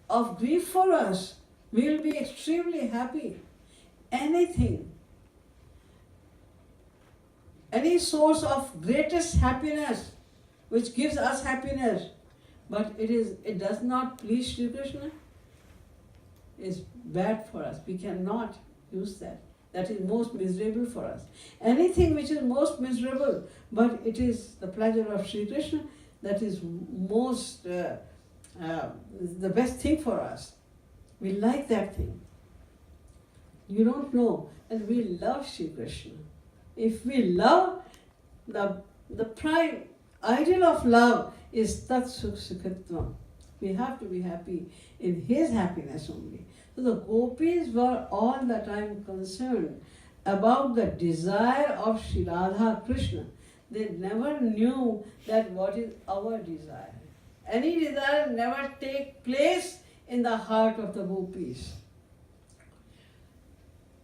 of grief for us. We will be extremely happy. Anything, any source of greatest happiness which gives us happiness, but it does not please Sri Krishna, is bad for us. We cannot use that. That is most miserable for us. Anything which is most miserable, but it is the pleasure of Sri Krishna, that is most the best thing for us. We like that thing. You don't know that we love Sri Krishna. If we love, the prime ideal of love is Tat Sukh Sukhitvam. We have to be happy in his happiness only. So the gopis were all the time concerned about the desire of Sri Radha Krishna. they never knew that what is our desire. Any desire never take place in the heart of the gopis.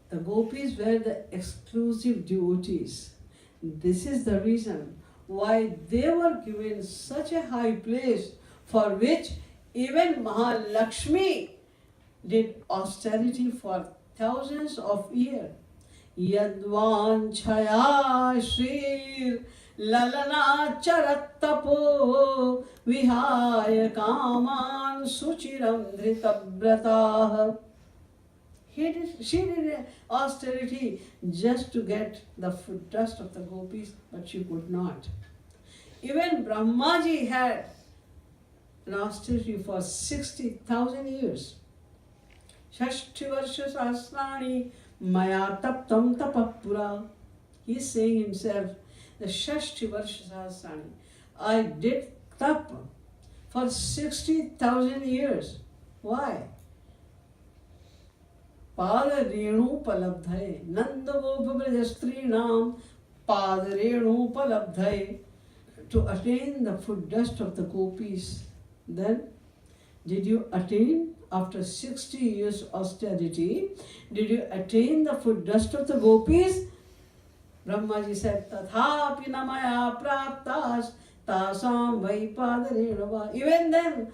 The gopis were the exclusive devotees. This is the reason why they were given such a high place, for which even Mahalakshmi did austerity for thousands of years. Yadvan chaya shrir lalana charattapo vihaya kaman suchiram dhritabratah. She did austerity just to get the foot dust of the gopis, but she could not. Even Brahmaji had an austerity for 60,000 years. Shashti varsha sahasrani maya taptam tapapura. He is saying himself, the Shashti varsha sahasrani, I did tap for 60,000 years. Why? Padarenu-palabdhaye. Nanda-gopa-brajastrinam Padarenu-palabdhaye. To attain the foot dust of the gopis. Then, did you attain after 60 years austerity? Did you attain the foot dust of the gopis? Brahmaji said, Tathapi namaya praptas tasam vai padarenu. Even then,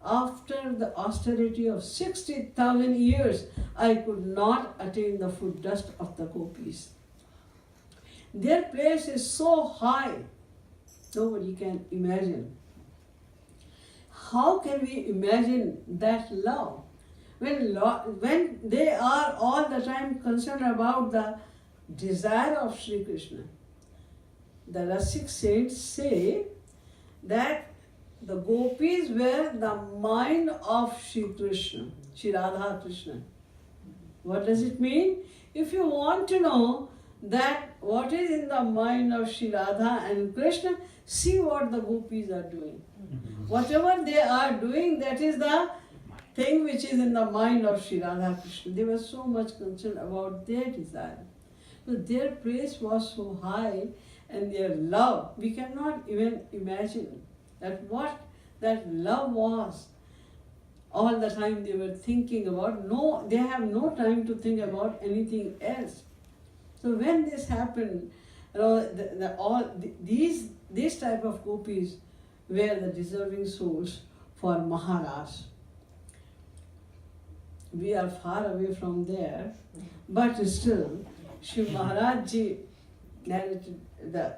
after the austerity of 60,000 years, I could not attain the foot dust of the gopis. Their place is so high, nobody can imagine. How can we imagine that love? When they are all the time concerned about the desire of Sri Krishna. The Rasik saints say that the gopis were the mind of Sri Krishna, Shree Radha Krishna. What does it mean? If you want to know that what is in the mind of Sri Radha and Krishna, see what the gopis are doing. Whatever they are doing, that is the thing which is in the mind of Sri Radha Krishna. They were so much concerned about their desire. So their praise was so high, and their love, we cannot even imagine that what that love was. All the time they were thinking about, they have no time to think about anything else. So when this happened, these type of gopis were the deserving souls for Maharaj. We are far away from there, but still, Shiv Maharaj Ji narrated the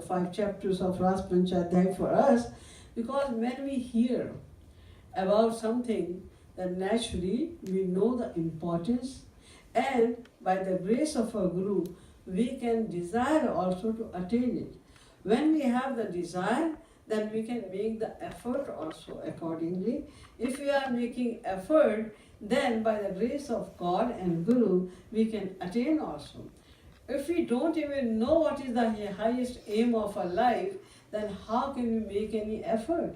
5 chapters of Ras Panchadhyay for us, because when we hear about something, then naturally we know the importance, and by the grace of our Guru, we can desire also to attain it. When we have the desire, then we can make the effort also accordingly. If we are making effort, then by the grace of God and Guru, we can attain also. If we don't even know what is the highest aim of our life, then how can we make any effort?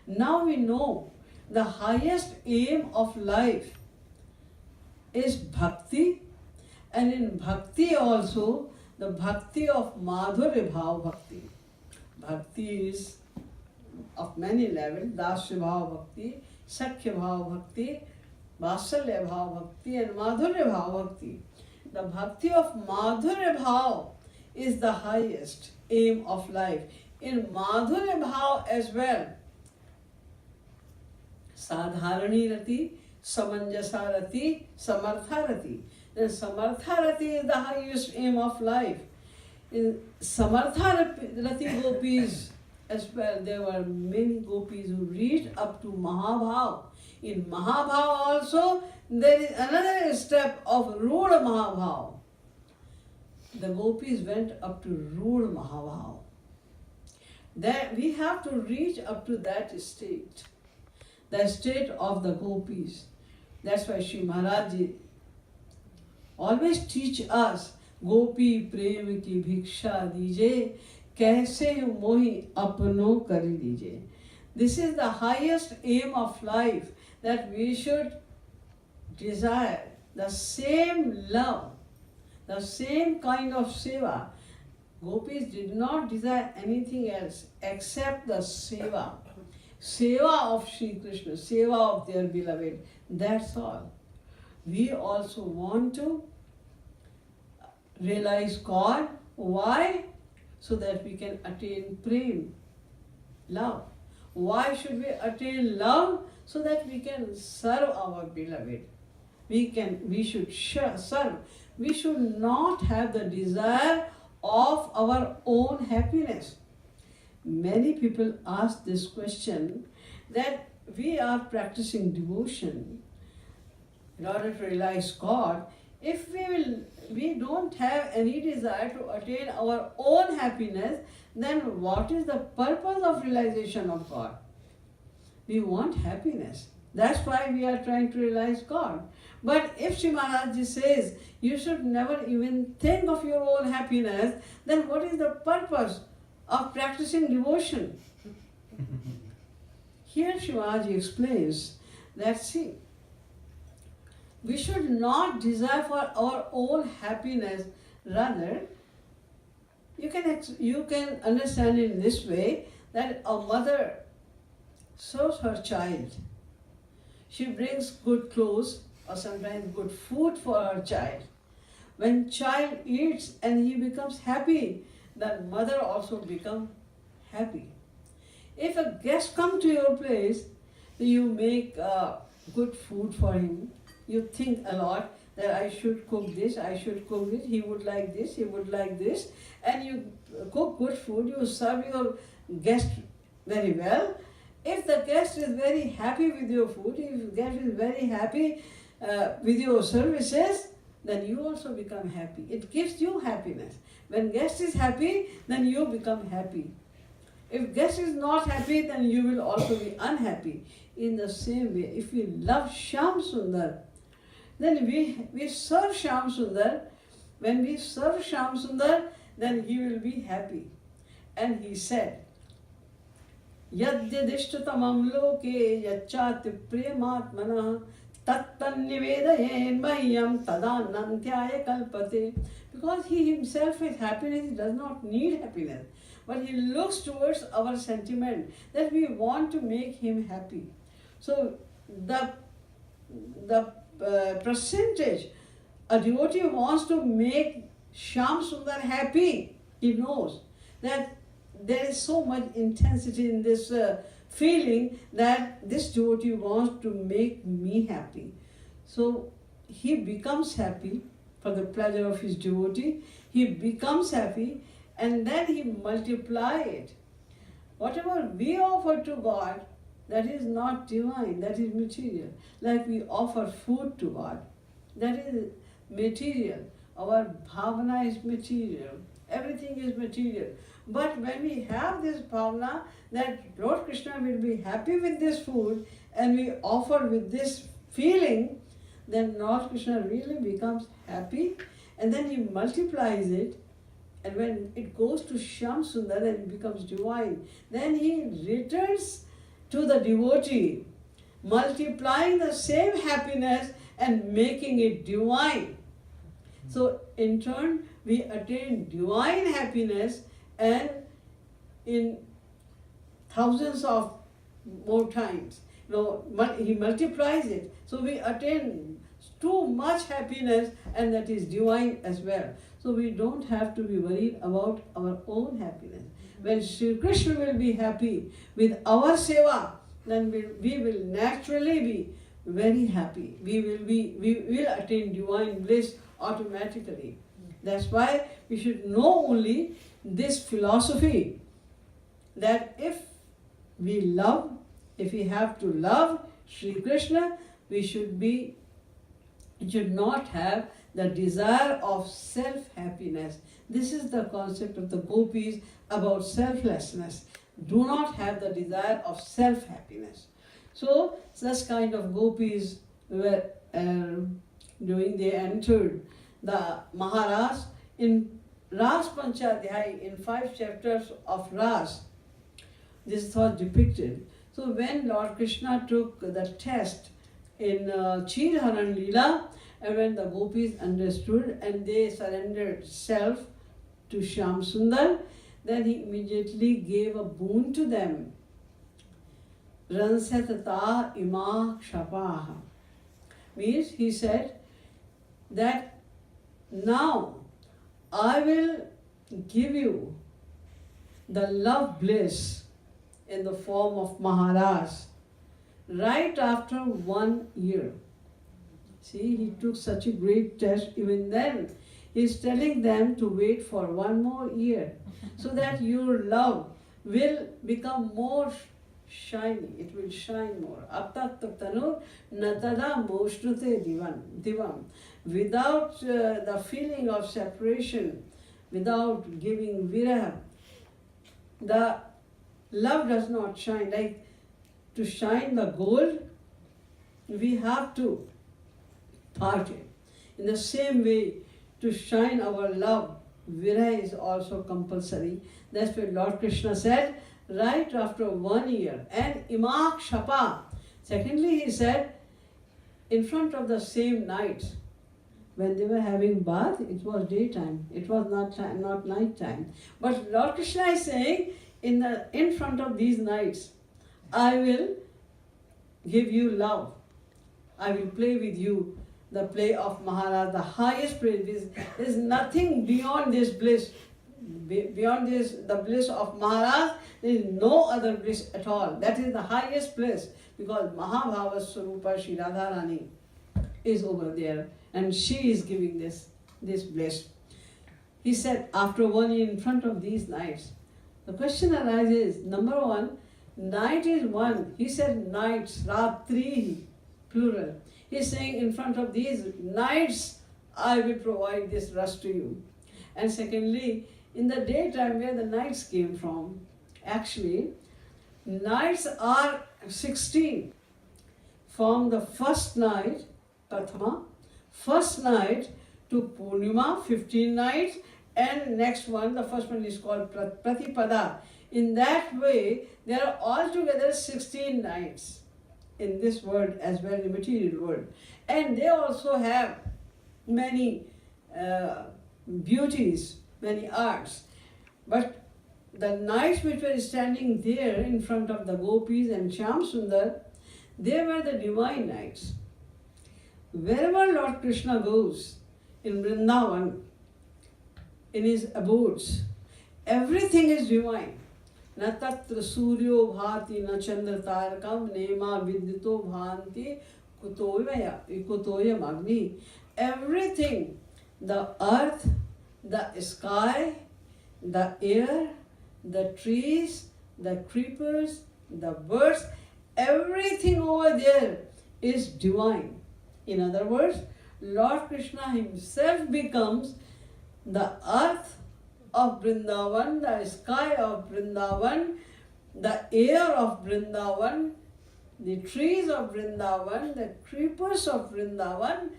Now we know the highest aim of life is bhakti, and in bhakti also, the bhakti of Madhurya Bhav Bhakti. Bhakti is of many levels, Dasya Bhav Bhakti, Sakhya Bhav Bhakti, Vasalya Bhav Bhakti and Madhurya Bhav Bhakti. The bhakti of Madhurya Bhav is the highest aim of life. In Madhurya Bhav as well, Sadharani Rati, Samanjasa Rati, Samartha Rati. Then Samartha Rati is the highest aim of life. In Samartha Rati gopis as well, there were many gopis who reached up to Mahabhav. In Mahabhav also, there is another step of Rudha Mahabhav. The gopis went up to Rudha Mahabhav. Then we have to reach up to that state, the state of the gopis. That's why Shri Maharaj Ji always teach us, Gopi prem ki bhiksha dije, kaise mohi apno kari dije. This is the highest aim of life, that we should desire the same love, the same kind of seva, Gopis did not desire anything else except the seva. Seva of Sri Krishna, seva of their beloved. That's all. We also want to realize God. Why? So that we can attain prem, love. Why should we attain love? So that we can serve our beloved. We should serve. We should not have the desire of our own happiness. Many people ask this question, that we are practicing devotion in order to realize God. If we don't have any desire to attain our own happiness, then what is the purpose of realization of God? We want happiness. That's why we are trying to realize God. But if Sri Maharaj says you should never even think of your own happiness, then what is the purpose of practicing devotion? Here Sri Maharaj explains that, see, we should not desire for our own happiness. Rather, you can understand in this way, that a mother serves her child. She brings good clothes or sometimes good food for her child. When child eats and he becomes happy, the mother also becomes happy. If a guest comes to your place, you make good food for him. You think a lot that I should cook this, I should cook it, he would like this, he would like this. And you cook good food, you serve your guest very well. If the guest is very happy with your food, if the guest is very happy with your services, then you also become happy. It gives you happiness. When guest is happy, then you become happy. If guest is not happy, then you will also be unhappy. In the same way, if we love Shyam Sundar, then we serve Shyam Sundar. When we serve Shyam Sundar, then he will be happy. And he said, Yadyadishtatamam loke yachati prematmana tattannivedayen mahyam tadanantyaya kalpate. Because he himself is happiness, he does not need happiness. But he looks towards our sentiment that we want to make him happy. So the percentage a devotee wants to make Shyam Sundar happy, he knows that there is so much intensity in this feeling that this devotee wants to make me happy. So he becomes happy for the pleasure of his devotee. He becomes happy and then he multiplies it. Whatever we offer to God, that is not divine, that is material. Like we offer food to God, that is material. Our bhavana is material. Everything is material. But when we have this bhavana that Lord Krishna will be happy with this food and we offer with this feeling, then Lord Krishna really becomes happy and then he multiplies it. And when it goes to Shyam Sundar and it becomes divine, then he returns to the devotee, multiplying the same happiness and making it divine. So in turn, we attain divine happiness and in thousands of more times. He multiplies it. So we attain too much happiness and that is divine as well. So we don't have to be worried about our own happiness. When Sri Krishna will be happy with our seva, then we will naturally be very happy. We will attain divine bliss automatically. That's why we should know only this philosophy, that if we have to love Sri Krishna, we should not have the desire of self-happiness. This is the concept of the gopis about selflessness. Do not have the desire of self-happiness. So such kind of gopis were doing, they entered the Maharaj in Ras Panchadhyay, in 5 chapters of Ras. This was depicted. So when Lord Krishna took the test in Chirharan Leela, and when the gopis understood and they surrendered self to Shyam Sundar, then he immediately gave a boon to them. Ransatata ima kshapaha. Means he said that now I will give you the love bliss in the form of Maharaj right after 1 year. See, he took such a great test. Even then, he's telling them to wait for 1 more year so that your love will become more shiny. It will shine more. Aptattatanu natada moshnute divam. Without the feeling of separation, without giving viraha, the love does not shine. Like to shine the gold, we have to part it. In the same way, to shine our love, viraha is also compulsory. That's what Lord Krishna said right after 1 year. And imak shapa. Secondly, he said, in front of the same night, when they were having bath, it was daytime. It was not night time. But Lord Krishna is saying, in front of these nights, I will give you love. I will play with you the play of Maharaj, the highest praise. There is nothing beyond this bliss. Beyond this, the bliss of Maharaj, there is no other bliss at all. That is the highest bliss, because Mahabhava Swarupa Shree Radharani is over there and she is giving this bliss. He said, after 1 year in front of these nights, the question arises, number one, night is one. He said nights, Ratri, plural. He's saying in front of these nights, I will provide this rest to you. And secondly, in the daytime, where the nights came from, actually, nights are 16. From the first night, Prathama, first night to Purnima, 15 nights, and next one, the first one is called Pratipada. In that way, there are altogether 16 nights in this world as well, in the material world. And they also have many beauties, many arts. But the nights which were standing there in front of the gopis and Shyam Sundar, they were the divine nights. Wherever Lord Krishna goes, in Vrindavan, in his abodes, everything is divine. Na tatra suryo bhati na chandra tarakam nema vidyuto bhanti kutoyam agni. Everything, the earth, the sky, the air, the trees, the creepers, the birds, everything over there is divine. In other words, Lord Krishna himself becomes the earth of Vrindavan, the sky of Vrindavan, the air of Vrindavan, the trees of Vrindavan, the creepers of Vrindavan,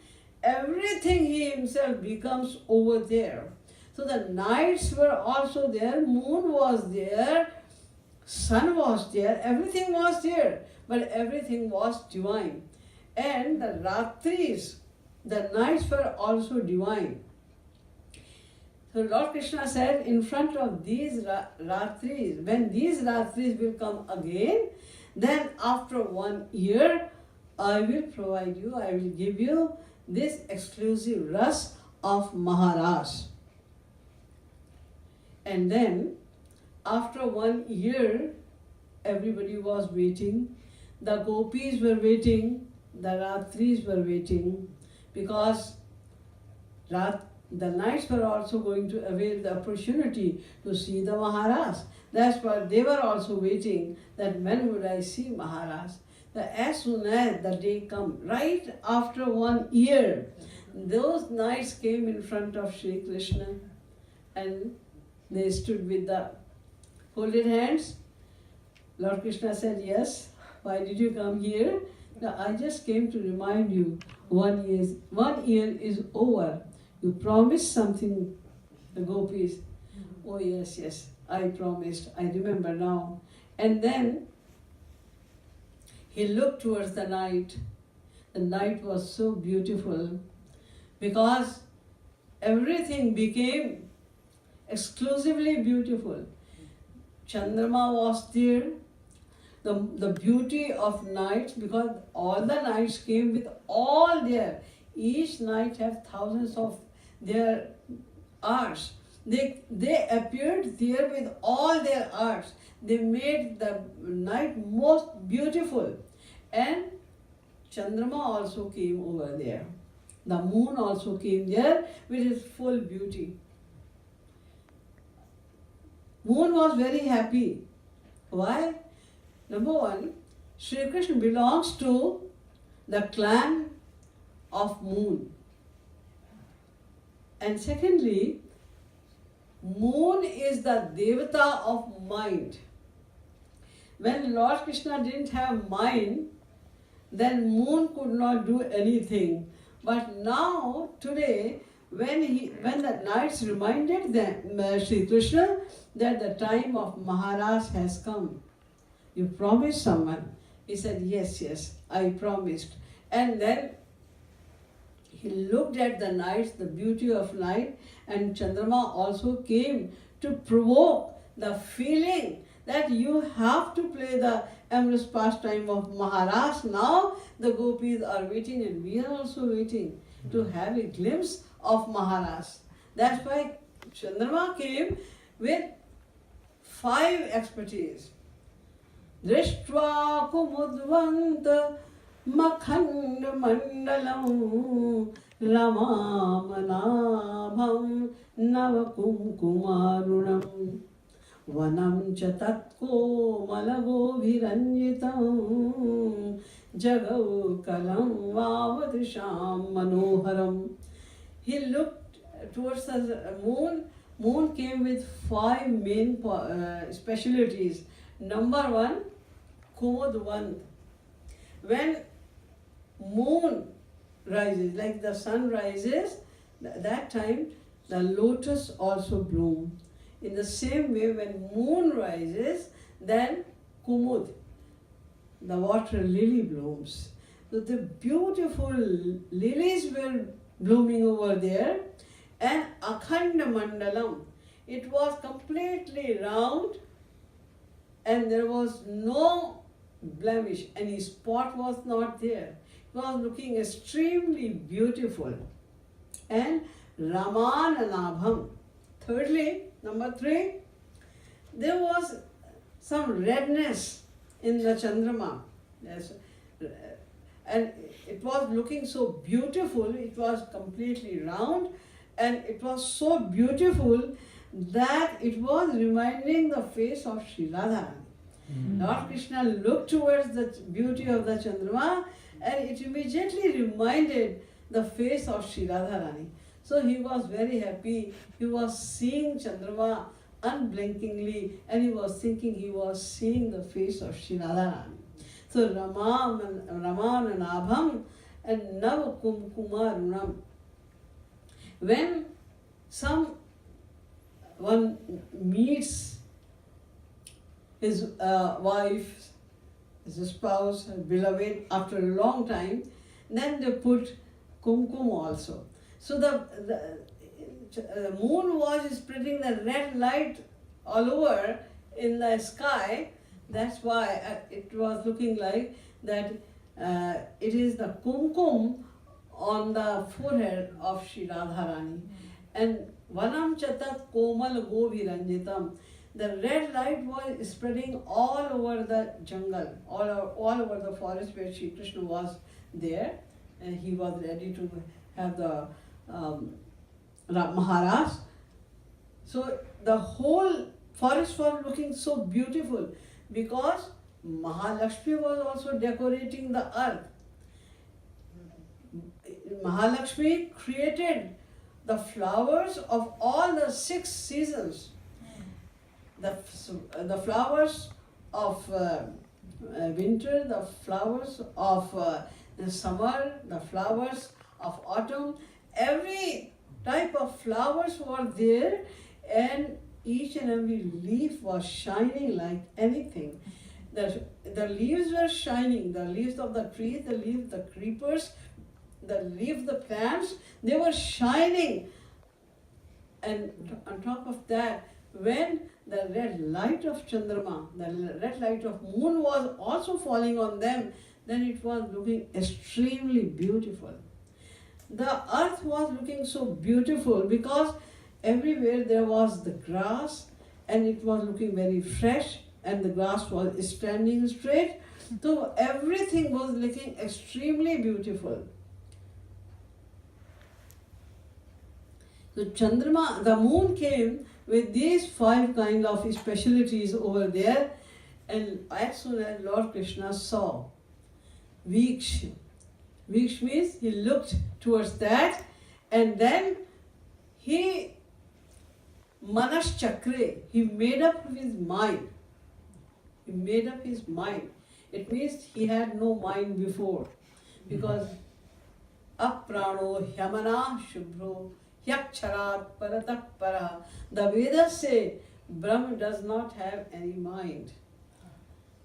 everything he himself becomes over there. So the nights were also there, moon was there, sun was there, everything was there, but everything was divine. And the Ratris, the nights were also divine. So Lord Krishna said, in front of these Ratris, when these Ratris will come again, then after 1 year, I will provide you, I will give you this exclusive ras of Maharaj. And then, after 1 year, everybody was waiting. The gopis were waiting, the Ratris were waiting, because the nights were also going to avail the opportunity to see the Maharaj. That's why they were also waiting, that when would I see Maharaj? That as soon as the day come, right after 1 year, those nights came in front of Shri Krishna and they stood with the folded hands. Lord Krishna said, yes, why did you come here? No, I just came to remind you, 1 year is over. You promised something, the gopis. Oh yes, yes, I promised, I remember now. And then he looked towards the night. The night was so beautiful because everything became exclusively beautiful. Chandrama was there, the beauty of nights, because all the nights came with all their, each night have thousands of their arts. They appeared there with all their arts. They made the night most beautiful. And Chandrama also came over there. The moon also came there with its full beauty. Moon was very happy. Why? Number one, Sri Krishna belongs to the clan of moon. And secondly, moon is the devata of mind. When Lord Krishna didn't have mind, then moon could not do anything. But now, today, when the knights reminded them, Sri Krishna, that the time of Maharaj has come. You promised someone. He said, yes, yes, I promised. And then he looked at the night, the beauty of night, and Chandrama also came to provoke the feeling that you have to play the amorous pastime of Maharaj. Now the gopis are waiting and we are also waiting to have a glimpse of Maharaj. That's why Chandrama came with 5 expertise. Drishtva kumudvanta makhand mandalam ramamanabham navakumkumarunam vanam cha tatko malago viranjitam jagav kalam vavadisham manoharam. He looked towards the moon. Moon came with 5 main specialties. Number 1, Kumudvant. When moon rises, like the sun rises, that time the lotus also bloom. In the same way, when moon rises, then Kumud, the water lily blooms. So the beautiful lilies were blooming over there. And Akhanda Mandalam, it was completely round and there was no blemish, any spot was not there. It was looking extremely beautiful. And Ramananabham. Thirdly, number 3, there was some redness in the Chandrama. Yes. And it was looking so beautiful, it was completely round. And it was so beautiful that it was reminding the face of Shree Radha. Lord Krishna looked towards the beauty of the Chandrama and it immediately reminded the face of Shree Radharani. So he was very happy. He was seeing Chandrama unblinkingly and he was thinking he was seeing the face of Shree Radharani. So Ramananabham and Navakumkumarunam. When one meets his wife, his spouse, his beloved after a long time, then they put kumkum also. So the moon was spreading the red light all over in the sky. That's why it was looking like that it is the kumkum on the forehead of Sri Radharani. And Vanam Chatat Komal Goviranjitam. The red light was spreading all over the jungle, all over the forest where Sri Krishna was there. And he was ready to have the Maharaj. So the whole forest was looking so beautiful because Mahalakshmi was also decorating the earth. Mahalakshmi created the flowers of all the 6 seasons. The flowers of winter, the flowers of the summer, the flowers of autumn. Every type of flowers were there and each and every leaf was shining like anything. The leaves were shining, the leaves of the trees, the leaves, the creepers, the leaves, the plants, they were shining And on top of that, when the red light of Chandrama, the red light of moon was also falling on them, then it was looking extremely beautiful. The earth was looking so beautiful because everywhere there was the grass and it was looking very fresh and the grass was standing straight. So everything was looking extremely beautiful. So Chandrama, the moon came with these 5 kind of specialities over there, and as soon as Lord Krishna saw, Viksh means he looked towards that, and then he Manas Chakre, he made up his mind. He made up his mind. It means he had no mind before, because Aprano Hyamana Shubhro Yakcharat Paratap Para. The Vedas say Brahma does not have any mind.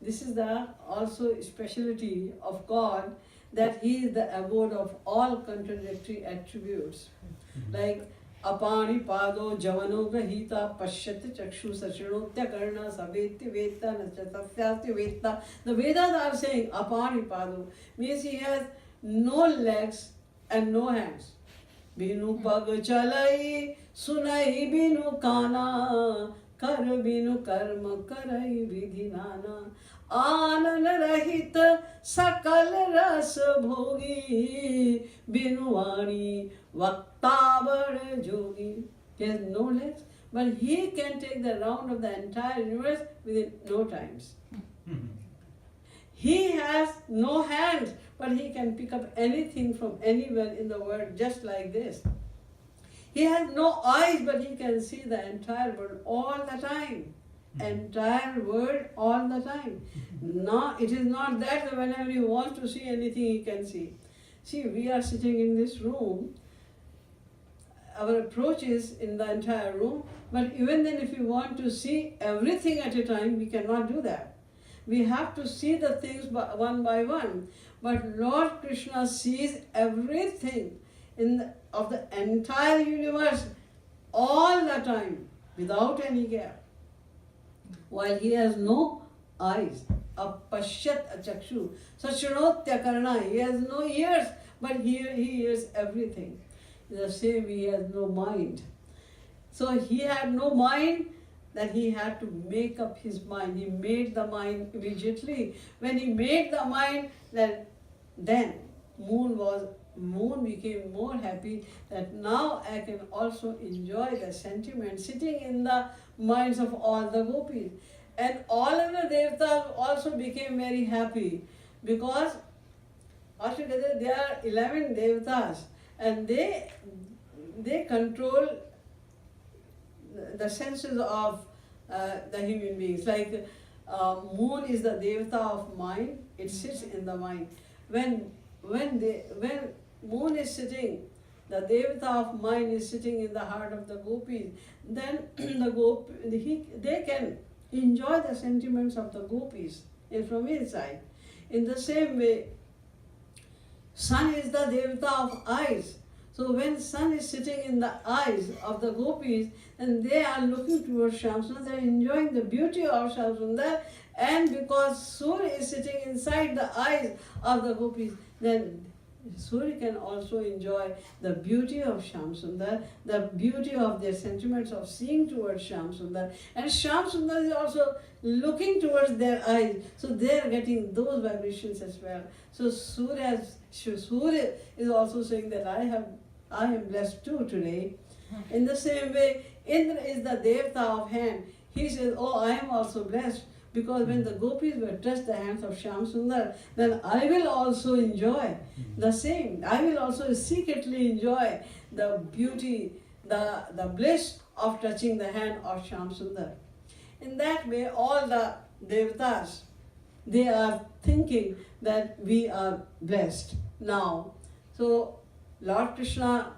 This is the also speciality of God, that He is the abode of all contradictory attributes. Like Apani Pado Javano Grahita Pashyati Chakshu Sachinotya Karna Saveti Veta Nachasasyati Veta. The Vedas are saying Apani Pado means he has no legs and no hands. Binu pag chalai sunai binu kana kar binu karma karai vidhinana आनन रहित सकल रस भोगी बिनुवाणी वक्तावर जोगी. He has no legs, but he can take the round of the entire universe within no times. He has no hands, but he can pick up anything from anywhere in the world just like this. He has no eyes, but he can see the entire world all the time. Entire world all the time. No, it is not that whenever he wants to see anything he can see. See, we are sitting in this room. Our approach is in the entire room, but even then if we want to see everything at a time, we cannot do that. We have to see the things one by one. But Lord Krishna sees everything of the entire universe all the time without any gap. While he has no eyes, apashyat achakshu, sachinotya karna, he has no ears, but he hears everything. The same, he has no mind. So he had no mind, that he had to make up his mind. He made the mind immediately. When he made the mind, then moon became more happy, that now I can also enjoy the sentiment sitting in the minds of all the gopis. And all of the devatas also became very happy, because altogether there are 11 devatas, and they control the senses of the human beings. Like moon is the devata of mind, it sits in the mind. When moon is sitting, the devata of mind is sitting in the heart of the gopis, then they can enjoy the sentiments of the gopis from inside. In the same way, sun is the devata of eyes. So when sun is sitting in the eyes of the gopis, then they are looking towards Shyamsundar, they are enjoying the beauty of Shyamsundar, and because Surya is sitting inside the eyes of the gopis, then Surya can also enjoy the beauty of Shyamsundar, the beauty of their sentiments of seeing towards Shyamsundar, and Shyamsundar is also looking towards their eyes, so they are getting those vibrations as well. So Surya is also saying that I am blessed too today. In the same way, Indra is the devata of hand. He says, oh, I am also blessed, because when the gopis will touch the hands of Shyamsundar, then I will also enjoy the same. I will also secretly enjoy the beauty, the bliss of touching the hand of Shyamsundar. In that way, all the devatas, they are thinking that we are blessed now. So Lord Krishna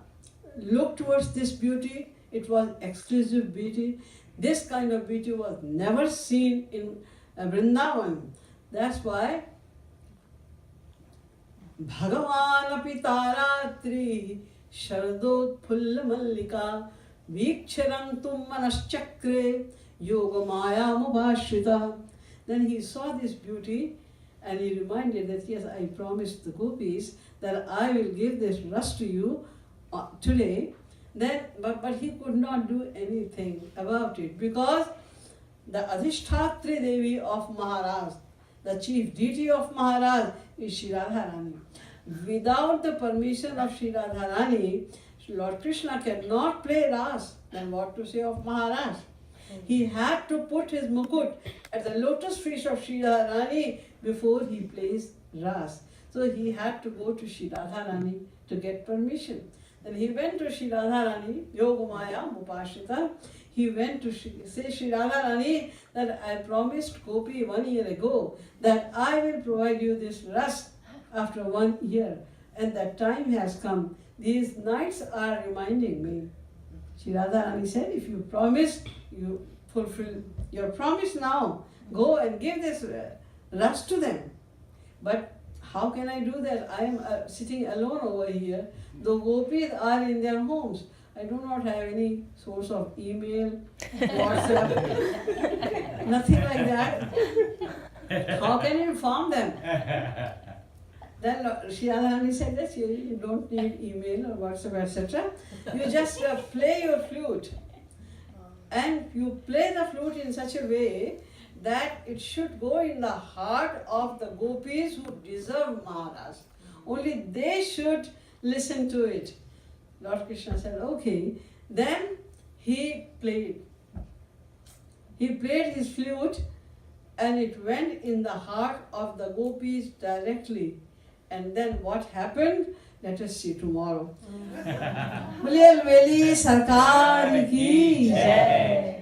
looked towards this beauty. It was exclusive beauty. This kind of beauty was never seen in Vrindavan. That's why Bhagavan api taratri sharadot phulla mallika Vikcharantum manaschakre yogamayamubhashrita. Then he saw this beauty and he reminded that, yes, I promised the gopis that I will give this rus to you today. Then, but he could not do anything about it because the Adhishthatri Devi of Maharaj, the chief deity of Maharaj, is Shree Radharani. Without the permission of Shree Radharani, Lord Krishna cannot play Ras. Then what to say of Maharaj? He had to put his mukut at the lotus feet of Shree Radharani before he plays Ras. So he had to go to Shree Radharani to get permission. Then he went to Shree Radharani, Yogamaya Mupashita. He went to say, Shree Radharani, that I promised Gopi 1 year ago that I will provide you this ras after 1 year. And that time has come. These nights are reminding me. Shree Radharani said, if you promise, you fulfill your promise now. Go and give this ras to them. But how can I do that? I am sitting alone over here. The gopis are in their homes. I do not have any source of email, WhatsApp, nothing like that. How can you inform them? Then Shree Radharani said that you don't need email or WhatsApp, etc. You just play your flute. And you play the flute in such a way that it should go in the heart of the gopis who deserve Maharaj. Only they should listen to it. Lord Krishna said, okay. Then he played. He played his flute and it went in the heart of the gopis directly. And then what happened? Let us see tomorrow. Bole Veli Sarkar ki Jai.